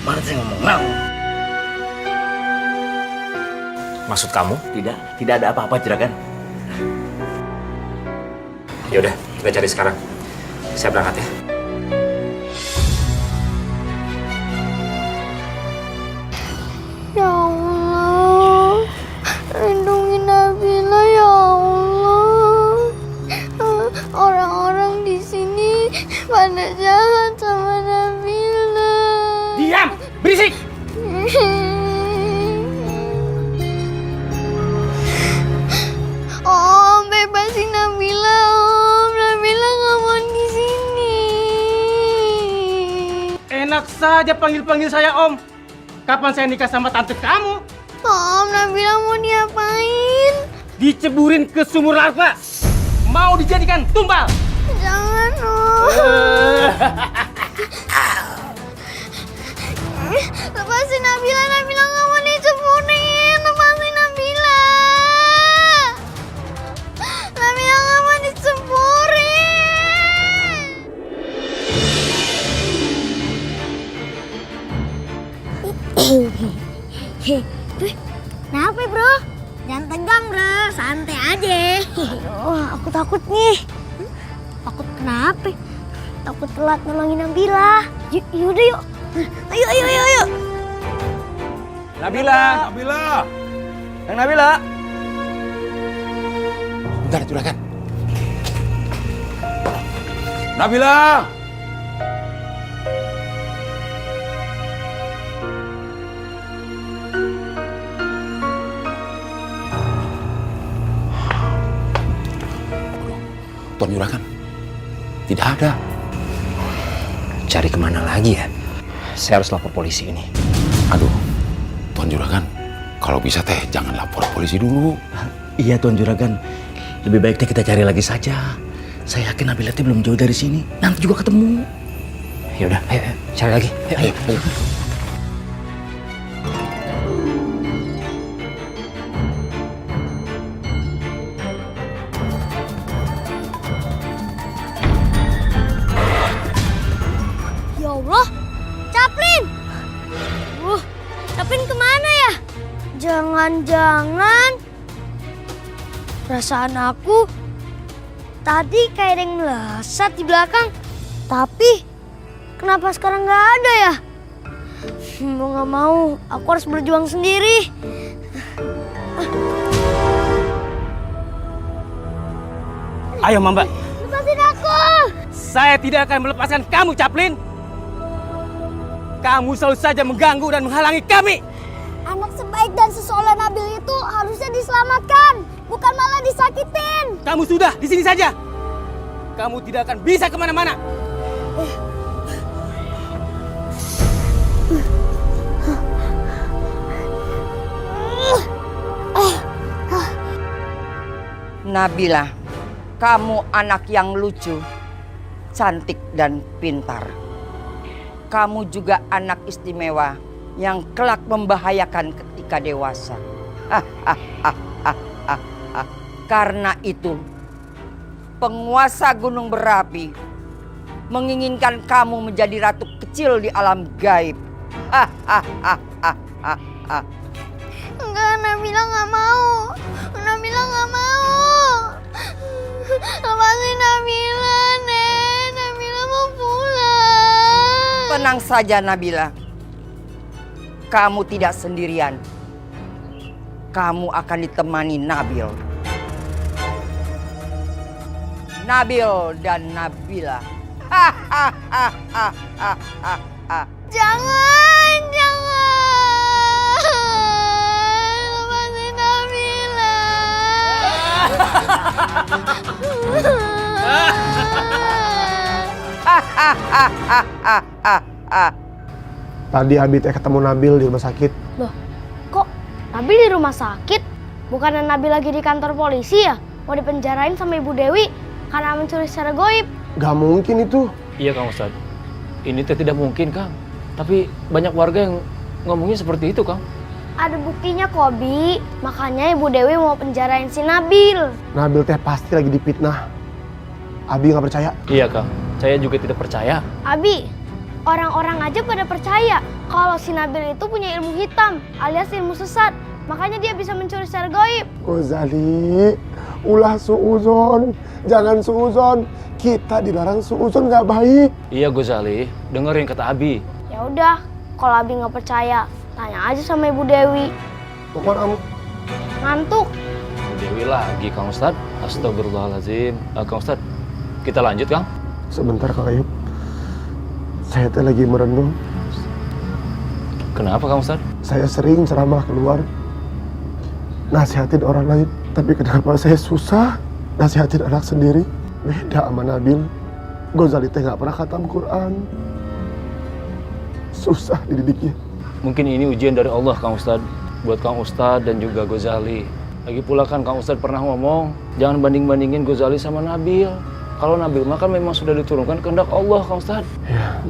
[SPEAKER 10] Mana saya ngomong mau?
[SPEAKER 6] Maksud kamu?
[SPEAKER 10] Tidak ada apa-apa, Juragan.
[SPEAKER 6] Ya udah, kita cari sekarang. Saya berangkat ya.
[SPEAKER 2] Ya Allah, lindungi Nabila ya Allah. Orang-orang di sini pada jahat sama Nabila.
[SPEAKER 11] Diam, berisik.
[SPEAKER 2] Om, bebasin Nabila, Om. Nabila nggak mau di sini.
[SPEAKER 12] Enak saja panggil-panggil saya Om. Kapan saya nikah sama tante kamu?
[SPEAKER 2] Om, Nabila mau diapain?
[SPEAKER 12] Diceburin ke sumur larva. Mau dijadikan tumbal.
[SPEAKER 2] Jangan, Om. Lepasin Nabila, Nabila nggak mau diceburin. Lepasin Nabila. Nabila nggak mau diceburin. Kenapa bro? Jangan tegang bro, santai aja. Wah, aku takut nih. Takut kenapa? Takut telat nolongin Nabila. Yaudah yuk. Ayo.
[SPEAKER 11] Nabila.
[SPEAKER 10] Yang Nabila.
[SPEAKER 11] Bentar, Juragan. Nabila. Tuan Juragan, tidak ada.
[SPEAKER 6] Cari kemana lagi ya? Saya harus lapor polisi ini.
[SPEAKER 11] Aduh, Tuan Juragan, kalau bisa teh jangan lapor polisi dulu.
[SPEAKER 10] Iya, Tuan Juragan. Lebih baik teh kita cari lagi saja. Saya yakin Nabila teh belum jauh dari sini. Nanti juga ketemu.
[SPEAKER 6] Ya udah, ayo cari lagi. Ayo.
[SPEAKER 2] Ya Allah, Caplin. Caplin kemana ya? Jangan-jangan perasaan aku tadi kayak ada yang melesat di belakang. Tapi kenapa sekarang nggak ada ya? Mau nggak mau, aku harus berjuang sendiri.
[SPEAKER 12] Ayo Mamba.
[SPEAKER 2] Lepasin aku.
[SPEAKER 3] saya tidak akan melepaskan kamu, Caplin. Kamu selalu saja mengganggu dan menghalangi kami.
[SPEAKER 2] Anak sebaik dan sesoleh Nabil itu harusnya diselamatkan, bukan malah disakitin.
[SPEAKER 3] Kamu sudah di sini saja. Kamu tidak akan bisa kemana-mana.
[SPEAKER 14] Nabila, kamu anak yang lucu, cantik dan pintar. Kamu juga anak istimewa yang kelak membahayakan ketika dewasa. Karena itu, penguasa Gunung Berapi menginginkan kamu menjadi ratu kecil di alam gaib.
[SPEAKER 2] Enggak, Nabila nggak mau. Nabila nggak mau. Lepasin Nabila, Nek. Nabila mau pulang.
[SPEAKER 14] Tenang saja, Nabila. Kamu tidak sendirian. Kamu akan ditemani Nabil. Nabil dan Nabila.
[SPEAKER 2] Jangan, jangan. Lepasin Nabila.
[SPEAKER 7] Tadi Abi teh ketemu Nabil di rumah sakit.
[SPEAKER 2] Loh, kok Nabil di rumah sakit? Bukannya Nabil lagi di kantor polisi ya? Mau dipenjarain sama Ibu Dewi karena mencuri secara goib.
[SPEAKER 7] Gak mungkin itu.
[SPEAKER 8] Iya Kang Ustadz, ini teh tidak mungkin Kang. Tapi banyak warga yang ngomongnya seperti itu Kang.
[SPEAKER 2] Ada buktinya kok, Bi. Makanya Ibu Dewi mau penjarain si Nabil.
[SPEAKER 7] Nabil teh pasti lagi dipitnah. Abi nggak percaya?
[SPEAKER 8] Iya Kang, saya juga tidak percaya.
[SPEAKER 2] Abi, orang-orang aja pada percaya kalau si Nabil itu punya ilmu hitam alias ilmu sesat. Makanya dia bisa mencuri secara goib.
[SPEAKER 7] Gozali, ulah suuzon. Jangan suuzon. Kita dilarang suuzon nggak baik.
[SPEAKER 8] Iya Gozali, dengerin kata Abi.
[SPEAKER 2] Ya udah, kalau Abi nggak percaya, tanya aja sama Ibu Dewi.
[SPEAKER 7] Pokoknya kamu
[SPEAKER 2] Ngantuk.
[SPEAKER 8] Dewi lagi Kang Ustadz. Astagfirullahaladzim. Kang Ustadz, kita lanjut Kang.
[SPEAKER 7] Sebentar Kang Ayub. Saya teh lagi merenung.
[SPEAKER 8] Kenapa Kang Ustadz?
[SPEAKER 7] Saya sering ceramah keluar, nasihatin orang lain. Tapi kenapa saya susah nasihatin anak sendiri? Beda sama Nabil. Gozali teh nggak pernah khatam Quran. Susah dididiknya.
[SPEAKER 8] Mungkin ini ujian dari Allah Kang Ustadz. Buat Kang Ustadz dan juga Gozali. Lagi pula kan Kang Ustadz pernah ngomong, jangan banding-bandingin Gozali sama Nabil. Kalau Nabil mah kan memang sudah diturunkan kehendak Allah Kang Ustadz.
[SPEAKER 7] Ya,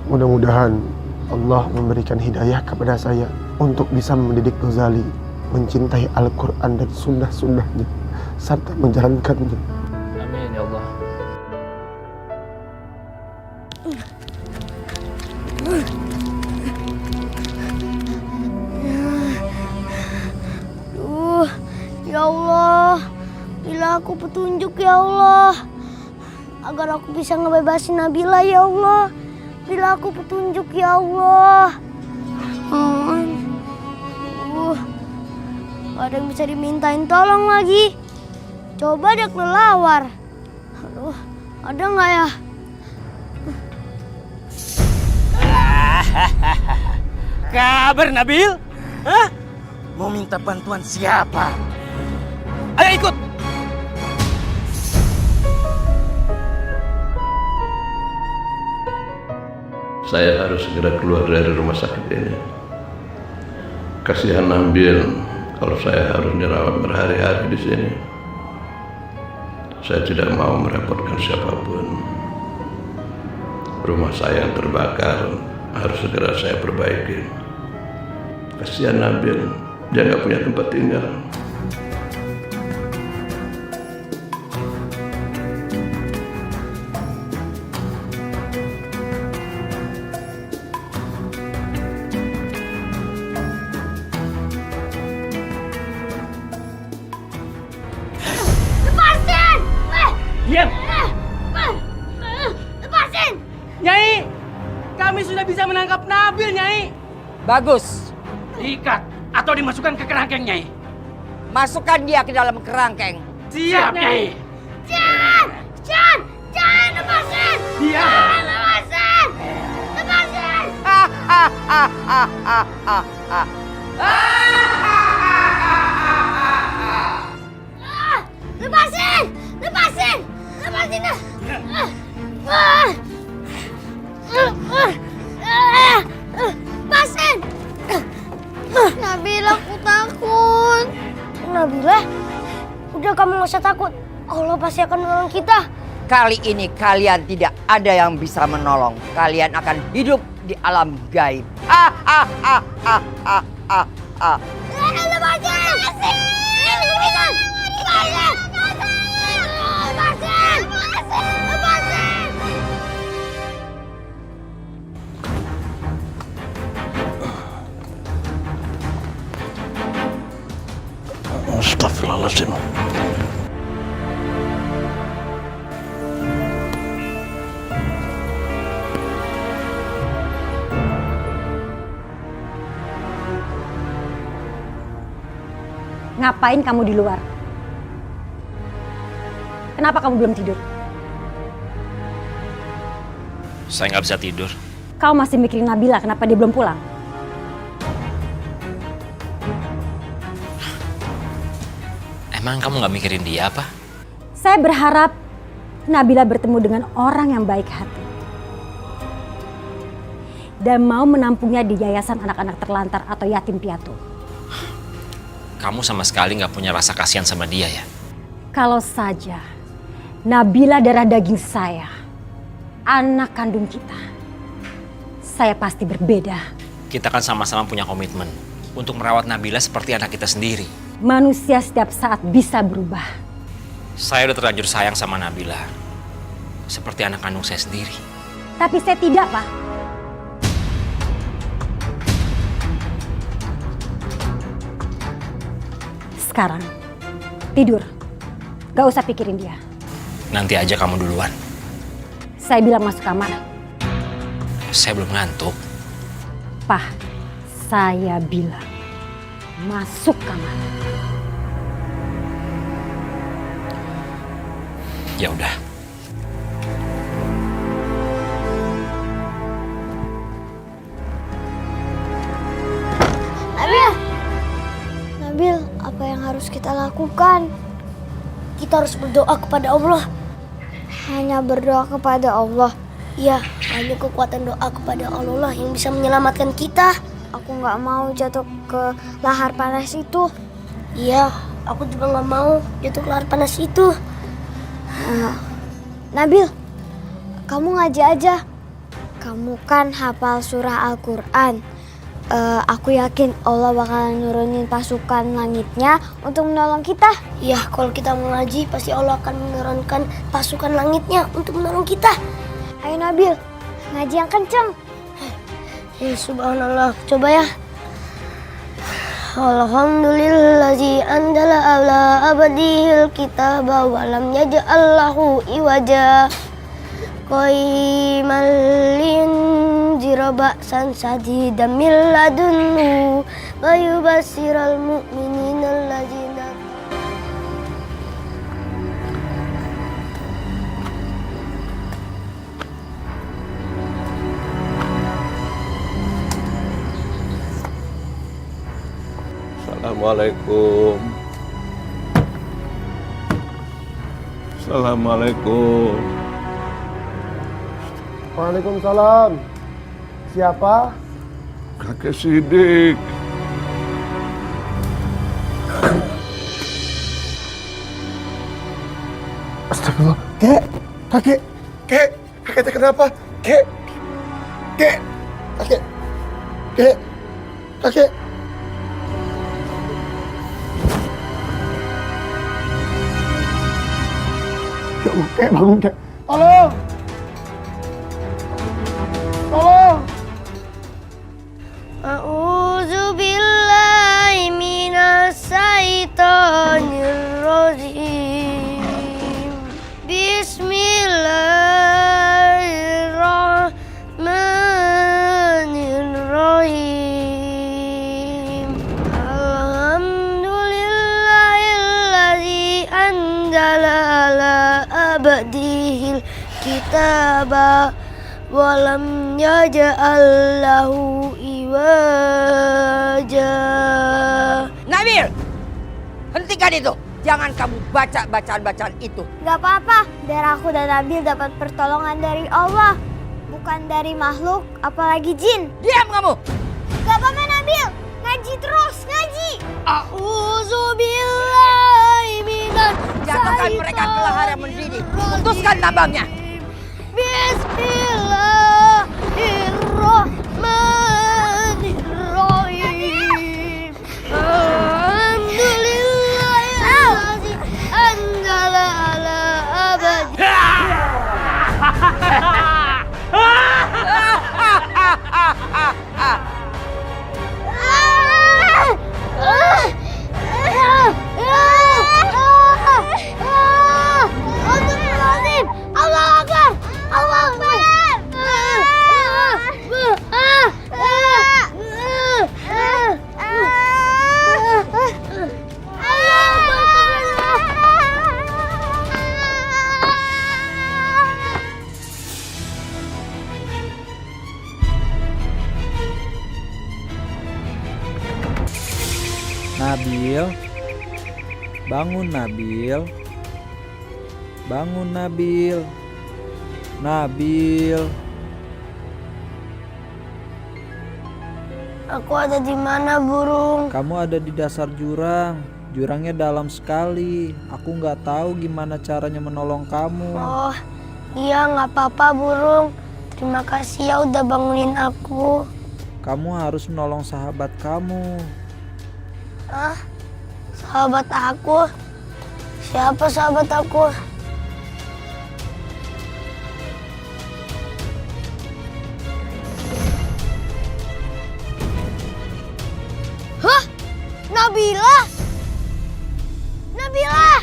[SPEAKER 7] mudah-mudahan Allah memberikan hidayah kepada saya untuk bisa mendidik Gozali mencintai Al-Quran dan sunnah-sunnahnya serta menjalankannya.
[SPEAKER 8] Amin ya Allah.
[SPEAKER 2] Ya Allah, bila aku petunjuk ya Allah, agar aku bisa ngebebasin Nabila ya Allah. Bila aku petunjuk ya Allah. Gak ada yang bisa dimintain tolong lagi. Coba deh kelelawar. Aduh, ada nggak ya?
[SPEAKER 3] Kabar Nabil? Hah?
[SPEAKER 11] Mau minta bantuan siapa?
[SPEAKER 3] Ayo ikut.
[SPEAKER 1] Saya harus segera keluar dari rumah sakit ini. Kasihan Nabil kalau saya harus dirawat berhari-hari di sini. Saya tidak mau merepotkan siapapun. Rumah saya yang terbakar harus segera saya perbaiki. Kasihan Nabil, dia nggak punya tempat tinggal.
[SPEAKER 2] Lepasin!
[SPEAKER 3] Diam!
[SPEAKER 2] Lepasin!
[SPEAKER 3] Nyai, kami sudah bisa menangkap Nabil, Nyai.
[SPEAKER 14] Bagus.
[SPEAKER 11] Diikat atau dimasukkan ke kerangkeng, Nyai.
[SPEAKER 14] Masukkan dia ke dalam kerangkeng.
[SPEAKER 11] Siap, Nyai.
[SPEAKER 2] Jangan! Jangan! Jangan lepasin!
[SPEAKER 12] Dia.
[SPEAKER 2] Lepasin! Lepasin! Lepasin! Lepasin! Lepasin dah! Lepasin! Nabila, aku takut. Nabila, udah kamu gak usah takut. Allah pasti akan menolong kita.
[SPEAKER 14] Kali ini kalian tidak ada yang bisa menolong. Kalian akan hidup di alam gaib.
[SPEAKER 1] Astagfirullahaladzim.
[SPEAKER 5] Ngapain kamu di luar? Kenapa kamu belum tidur?
[SPEAKER 6] Saya nggak bisa tidur.
[SPEAKER 5] Kau masih mikirin Nabila, kenapa dia belum pulang?
[SPEAKER 6] Emang kamu nggak mikirin dia apa?
[SPEAKER 5] Saya berharap Nabila bertemu dengan orang yang baik hati. Dan mau menampungnya di yayasan anak-anak terlantar atau yatim piatu.
[SPEAKER 6] Kamu sama sekali nggak punya rasa kasihan sama dia ya?
[SPEAKER 5] Kalau saja Nabila darah daging saya, anak kandung kita, saya pasti berbeda.
[SPEAKER 6] Kita kan sama-sama punya komitmen untuk merawat Nabila seperti anak kita sendiri.
[SPEAKER 5] Manusia setiap saat bisa berubah.
[SPEAKER 6] Saya udah terlanjur sayang sama Nabila, seperti anak kandung saya sendiri.
[SPEAKER 5] Tapi saya tidak, Pak. Sekarang, tidur. Gak usah pikirin dia.
[SPEAKER 6] Nanti aja kamu duluan.
[SPEAKER 5] Saya bilang masuk kamar.
[SPEAKER 6] Saya belum ngantuk.
[SPEAKER 5] Pak, saya bilang masuk kamar.
[SPEAKER 6] Ya udah.
[SPEAKER 2] Nabil, apa yang harus kita lakukan? Kita harus berdoa kepada Allah.
[SPEAKER 9] Hanya berdoa kepada Allah.
[SPEAKER 2] Ya, hanya kekuatan doa kepada Allah yang bisa menyelamatkan kita.
[SPEAKER 9] Aku nggak mau jatuh ke lahar panas itu.
[SPEAKER 2] Iya, aku juga nggak mau jatuh ke lahar panas itu.
[SPEAKER 9] Nabil, kamu ngaji aja. Kamu kan hafal surah Al-Quran. Aku yakin Allah bakalan nurunin pasukan langitnya untuk menolong kita.
[SPEAKER 2] Iya, kalau kita mengaji pasti Allah akan menurunkan pasukan langitnya untuk menolong kita.
[SPEAKER 9] Ayo Nabil, ngaji yang kenceng.
[SPEAKER 2] Ya subhanallah, coba ya. Alhamdulillazi anzala ala abdihil kitaba wa lam yaj'al lahu iwaja. Qaimal linzira ba'san sadidan min ladunhu wa yubassiral mu'minina allazina.
[SPEAKER 1] Assalamualaikum. Assalamualaikum.
[SPEAKER 7] Waalaikumsalam. Siapa?
[SPEAKER 1] Kakek Sidik.
[SPEAKER 7] Astagfirullah. Kakek teh kenapa? Kakek. Ya Allah, Kek, bangun, Kek. Tolong!
[SPEAKER 2] A'udzu billahi minas syaitonir rajim. Bismillahirrahmanirrahim. Alhamdulillahilladzi anzala ala abdihil الكتاب ولم يجعل له عوجا.
[SPEAKER 14] Nabil, hentikan itu. Jangan kamu baca bacaan-bacaan itu.
[SPEAKER 9] Gak apa-apa, biar aku dan Nabil dapat pertolongan dari Allah. Bukan dari makhluk, apalagi jin.
[SPEAKER 14] Diam kamu.
[SPEAKER 9] Gak apa-apa Nabil, ngaji terus, ngaji.
[SPEAKER 2] A'udzubillahi minas
[SPEAKER 14] Jatuhkan mereka ke lahar yang mendidih. Putuskan tambangnya.
[SPEAKER 2] Bismillahirrahmanirrahim. Alhamdulillahi anzala ala abadi. Astagfirullahaladzim. Allah Akbar. Allah Akbar.
[SPEAKER 13] Nabil, bangun Nabil, bangun Nabil, Nabil.
[SPEAKER 2] Aku ada di mana, burung?
[SPEAKER 13] Kamu ada di dasar jurang. Jurangnya dalam sekali. Aku nggak tahu gimana caranya menolong kamu.
[SPEAKER 2] Oh, iya nggak apa-apa, burung. Terima kasih ya udah bangunin aku.
[SPEAKER 13] Kamu harus menolong sahabat kamu.
[SPEAKER 2] Ah, sahabat aku? Siapa sahabat aku? Hah? Nabila? Nabila?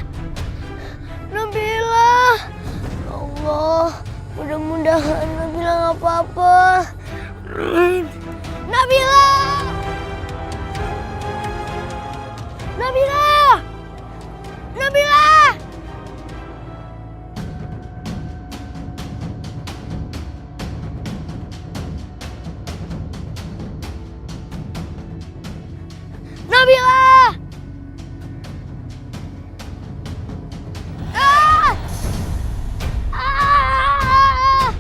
[SPEAKER 2] Nabila? Allah, mudah-mudahan Nabila nggak apa-apa. Nabila! Nabila! Nabila! Nabila! Ah! Ah!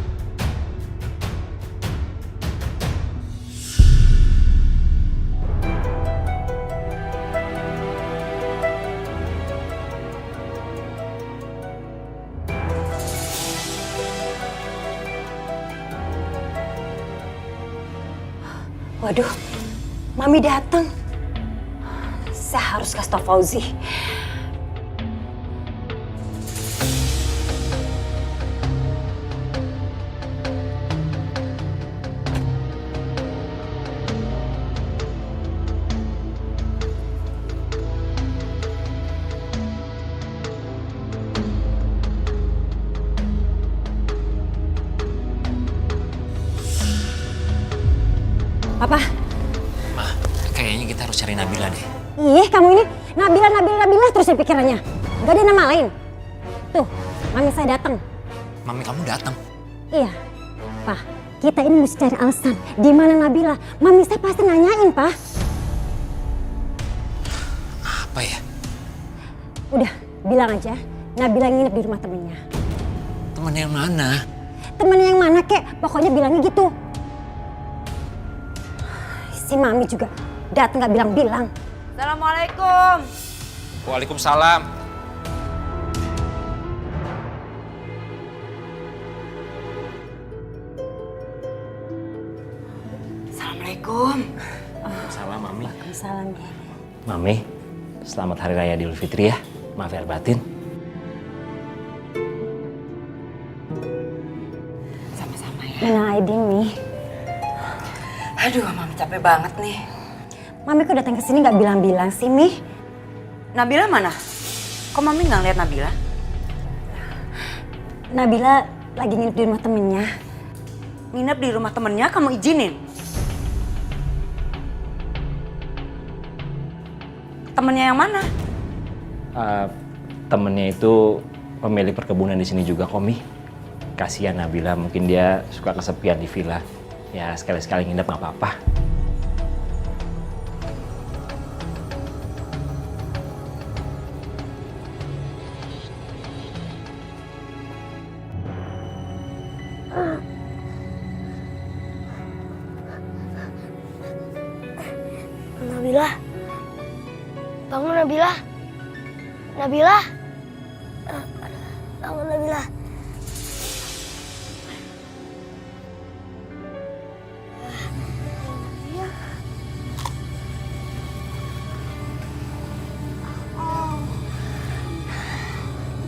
[SPEAKER 5] Waduh, Mami datang. Saya harus kasih tau Fauzi. Papa.
[SPEAKER 6] Ma, kayaknya kita harus cari Nabila deh.
[SPEAKER 5] Ih, kamu ini Nabila terus di pikirannya. Gak ada nama lain. Tuh, Mami saya datang.
[SPEAKER 6] Mami kamu datang.
[SPEAKER 5] Iya, Pak. Kita ini mesti cari alasan. Di mana Nabila? Mami saya pasti nanyain, Pak.
[SPEAKER 6] Apa ya?
[SPEAKER 5] Udah, bilang aja. Nabila nginep di rumah temennya.
[SPEAKER 6] Temen yang mana?
[SPEAKER 5] Temennya yang mana, kek? Pokoknya bilangnya gitu. Si Mami juga datang nggak bilang-bilang.
[SPEAKER 14] Assalamualaikum.
[SPEAKER 6] Waalaikumsalam.
[SPEAKER 14] Assalamualaikum.
[SPEAKER 6] Salam Mami.
[SPEAKER 5] Waalaikumsalam.
[SPEAKER 6] Mami, selamat Hari Raya Idul Fitri ya. Maaf ya batin.
[SPEAKER 14] Sama-sama ya.
[SPEAKER 5] Mana Aidin nih?
[SPEAKER 14] Aduh, Mami capek banget nih.
[SPEAKER 5] Mami kok datang ke sini nggak bilang-bilang sih, Mi?
[SPEAKER 14] Nabila mana? Kok Mami nggak lihat Nabila?
[SPEAKER 5] Nabila lagi nginep di rumah temennya.
[SPEAKER 14] Nginep di rumah temennya, kamu izinin? Temennya yang mana?
[SPEAKER 6] Temennya itu pemilik perkebunan di sini juga, Komi. Kasihan Nabila, mungkin dia suka kesepian di villa. Ya sekali-sekali nginep nggak apa-apa.
[SPEAKER 2] Nabila. Bangun Nabila. Nabila. Bangun Nabila.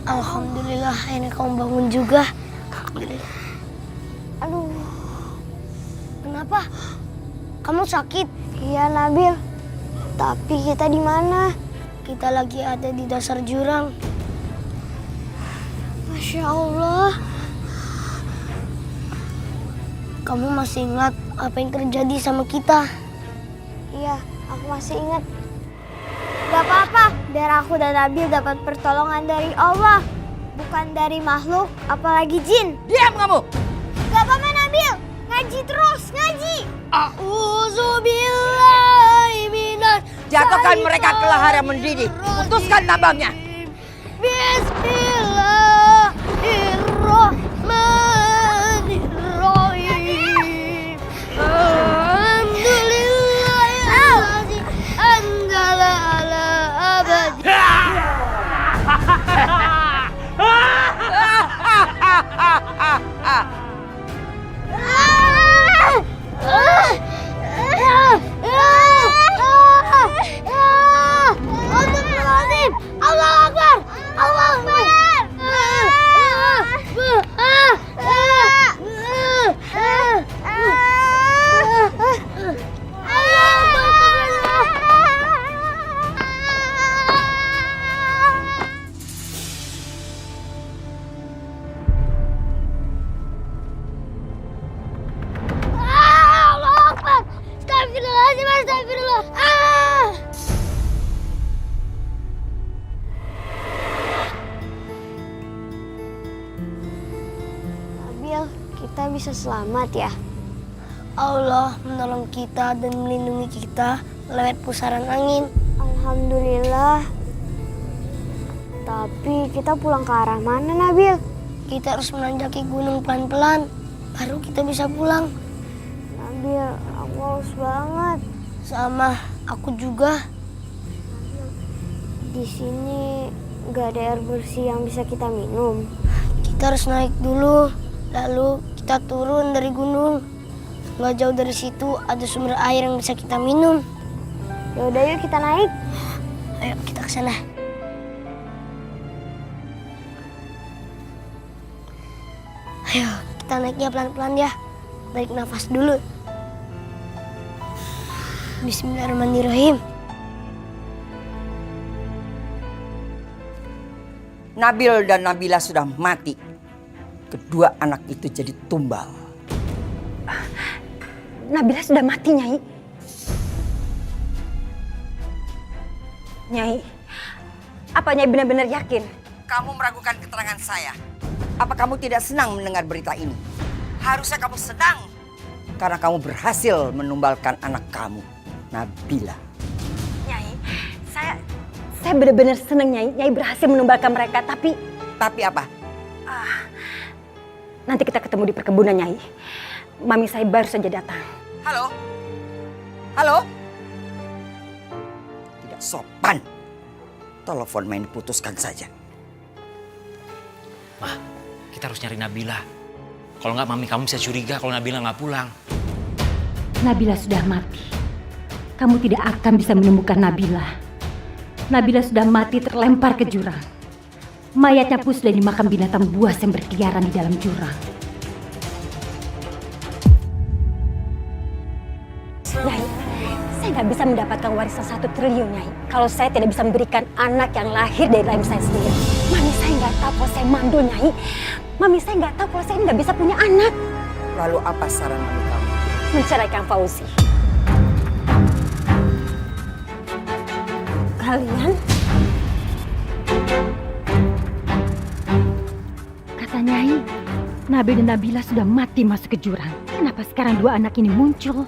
[SPEAKER 2] Alhamdulillah, akhirnya kamu bangun juga. Alhamdulillah. Aduh, kenapa? Kamu sakit?
[SPEAKER 9] Iya Nabil, tapi kita di mana?
[SPEAKER 2] Kita lagi ada di dasar jurang.
[SPEAKER 9] Masya Allah.
[SPEAKER 2] Kamu masih ingat apa yang terjadi sama kita?
[SPEAKER 9] Iya, aku masih ingat. Gak apa-apa, biar aku dan Nabil dapat pertolongan dari Allah, bukan dari makhluk, apalagi jin.
[SPEAKER 14] Diam kamu!
[SPEAKER 9] Gak apa-apa Nabil, ngaji terus, ngaji.
[SPEAKER 2] A'udzubillahi minas.
[SPEAKER 14] Jatuhkan mereka ke lahar yang mendidih. Putuskan tambangnya.
[SPEAKER 2] Bismillahirrahmanirrahim. Alhamdulillahirrahmanirrahim. Anzala ala abadi. Astagfirullahaladzim. Allah Akbar. Allah Akbar. Allah Akbar. Astagfirullahaladzim. Astagfirullah.
[SPEAKER 9] Nabil, kita bisa selamat ya.
[SPEAKER 2] Allah menolong kita dan melindungi kita lewat pusaran angin.
[SPEAKER 9] Alhamdulillah. Tapi kita pulang ke arah mana Nabil?
[SPEAKER 2] Kita harus menanjaki gunung pelan-pelan, baru kita bisa pulang.
[SPEAKER 9] Nabil, aku haus banget.
[SPEAKER 2] Sama, aku juga.
[SPEAKER 9] Di sini nggak ada air bersih yang bisa kita minum.
[SPEAKER 2] Kita harus naik dulu, lalu kita turun dari gunung. Nggak jauh dari situ ada sumber air yang bisa kita minum.
[SPEAKER 9] Yaudah yuk kita naik.
[SPEAKER 2] Ayo kita ke sana. Ayo kita naiknya pelan-pelan ya. Tarik nafas dulu. Bismillahirrahmanirrahim.
[SPEAKER 14] Nabil dan Nabila sudah mati. Kedua anak itu jadi tumbal.
[SPEAKER 5] Nabila sudah mati, Nyai. Nyai, apa Nyai benar-benar yakin?
[SPEAKER 14] Kamu meragukan keterangan saya. Apa kamu tidak senang mendengar berita ini? Harusnya kamu senang. Karena kamu berhasil menumbalkan anak kamu, Nabila.
[SPEAKER 5] Nyai, saya benar-benar senang Nyai. Nyai berhasil menumbalkan mereka, tapi...
[SPEAKER 14] Tapi apa?
[SPEAKER 5] Nanti kita ketemu di perkebunan, Nyai. Mami saya baru saja datang.
[SPEAKER 14] Halo? Halo? Tidak sopan. Telepon main putuskan saja.
[SPEAKER 6] Mah, kita harus nyari Nabila. Kalau nggak mami kamu bisa curiga kalau Nabila nggak pulang.
[SPEAKER 5] Nabila sudah mati. Kamu tidak akan bisa menemukan Nabila. Nabila sudah mati terlempar ke jurang. Mayatnya pun sudah dimakan binatang buas yang berkeliaran di dalam jurang. Nyai, saya nggak bisa mendapatkan warisan 1 triliun, Nyai. Kalau saya tidak bisa memberikan anak yang lahir dari rahim saya sendiri. Mami saya nggak tahu kalau saya mandul, Nyai. Mami saya nggak tahu kalau saya nggak bisa punya anak.
[SPEAKER 14] Lalu apa saran mami kamu?
[SPEAKER 5] Menceraikan Fauzi. Kalian? Kata Nyai, Nabil dan Nabila sudah mati masuk ke jurang. Kenapa sekarang dua anak ini muncul?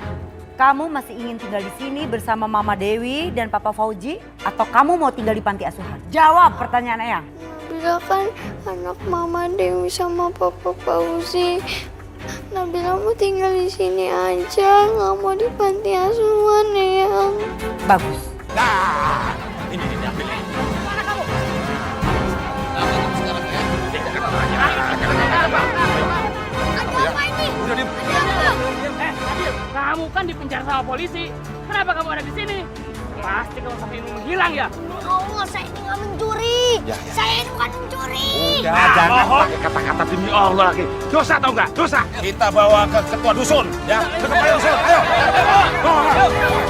[SPEAKER 14] Kamu masih ingin tinggal di sini bersama Mama Dewi dan Papa Fauji? Atau kamu mau tinggal di panti asuhan? Jawab pertanyaan Eyang.
[SPEAKER 9] Nabila kan anak Mama Dewi sama Papa Fauzi. Nabila mau tinggal di sini aja, nggak mau di panti asuhan, Eyang.
[SPEAKER 14] Bagus.
[SPEAKER 11] Nah, ini Nabil.
[SPEAKER 14] Mana kamu?
[SPEAKER 2] Apa ini?
[SPEAKER 3] Kamu kan dipenjara sama polisi. Kenapa kamu ada di sini? Pasti kamu sampai menghilang ya?
[SPEAKER 2] Allah, saya ini nggak mencuri. Saya ini bukan mencuri.
[SPEAKER 11] Udah, jangan pakai kata-kata demi Allah lagi. Dosa tau nggak? Dosa. Kita bawa ke ketua dusun, ya. Ke kepala dusun. Ayo.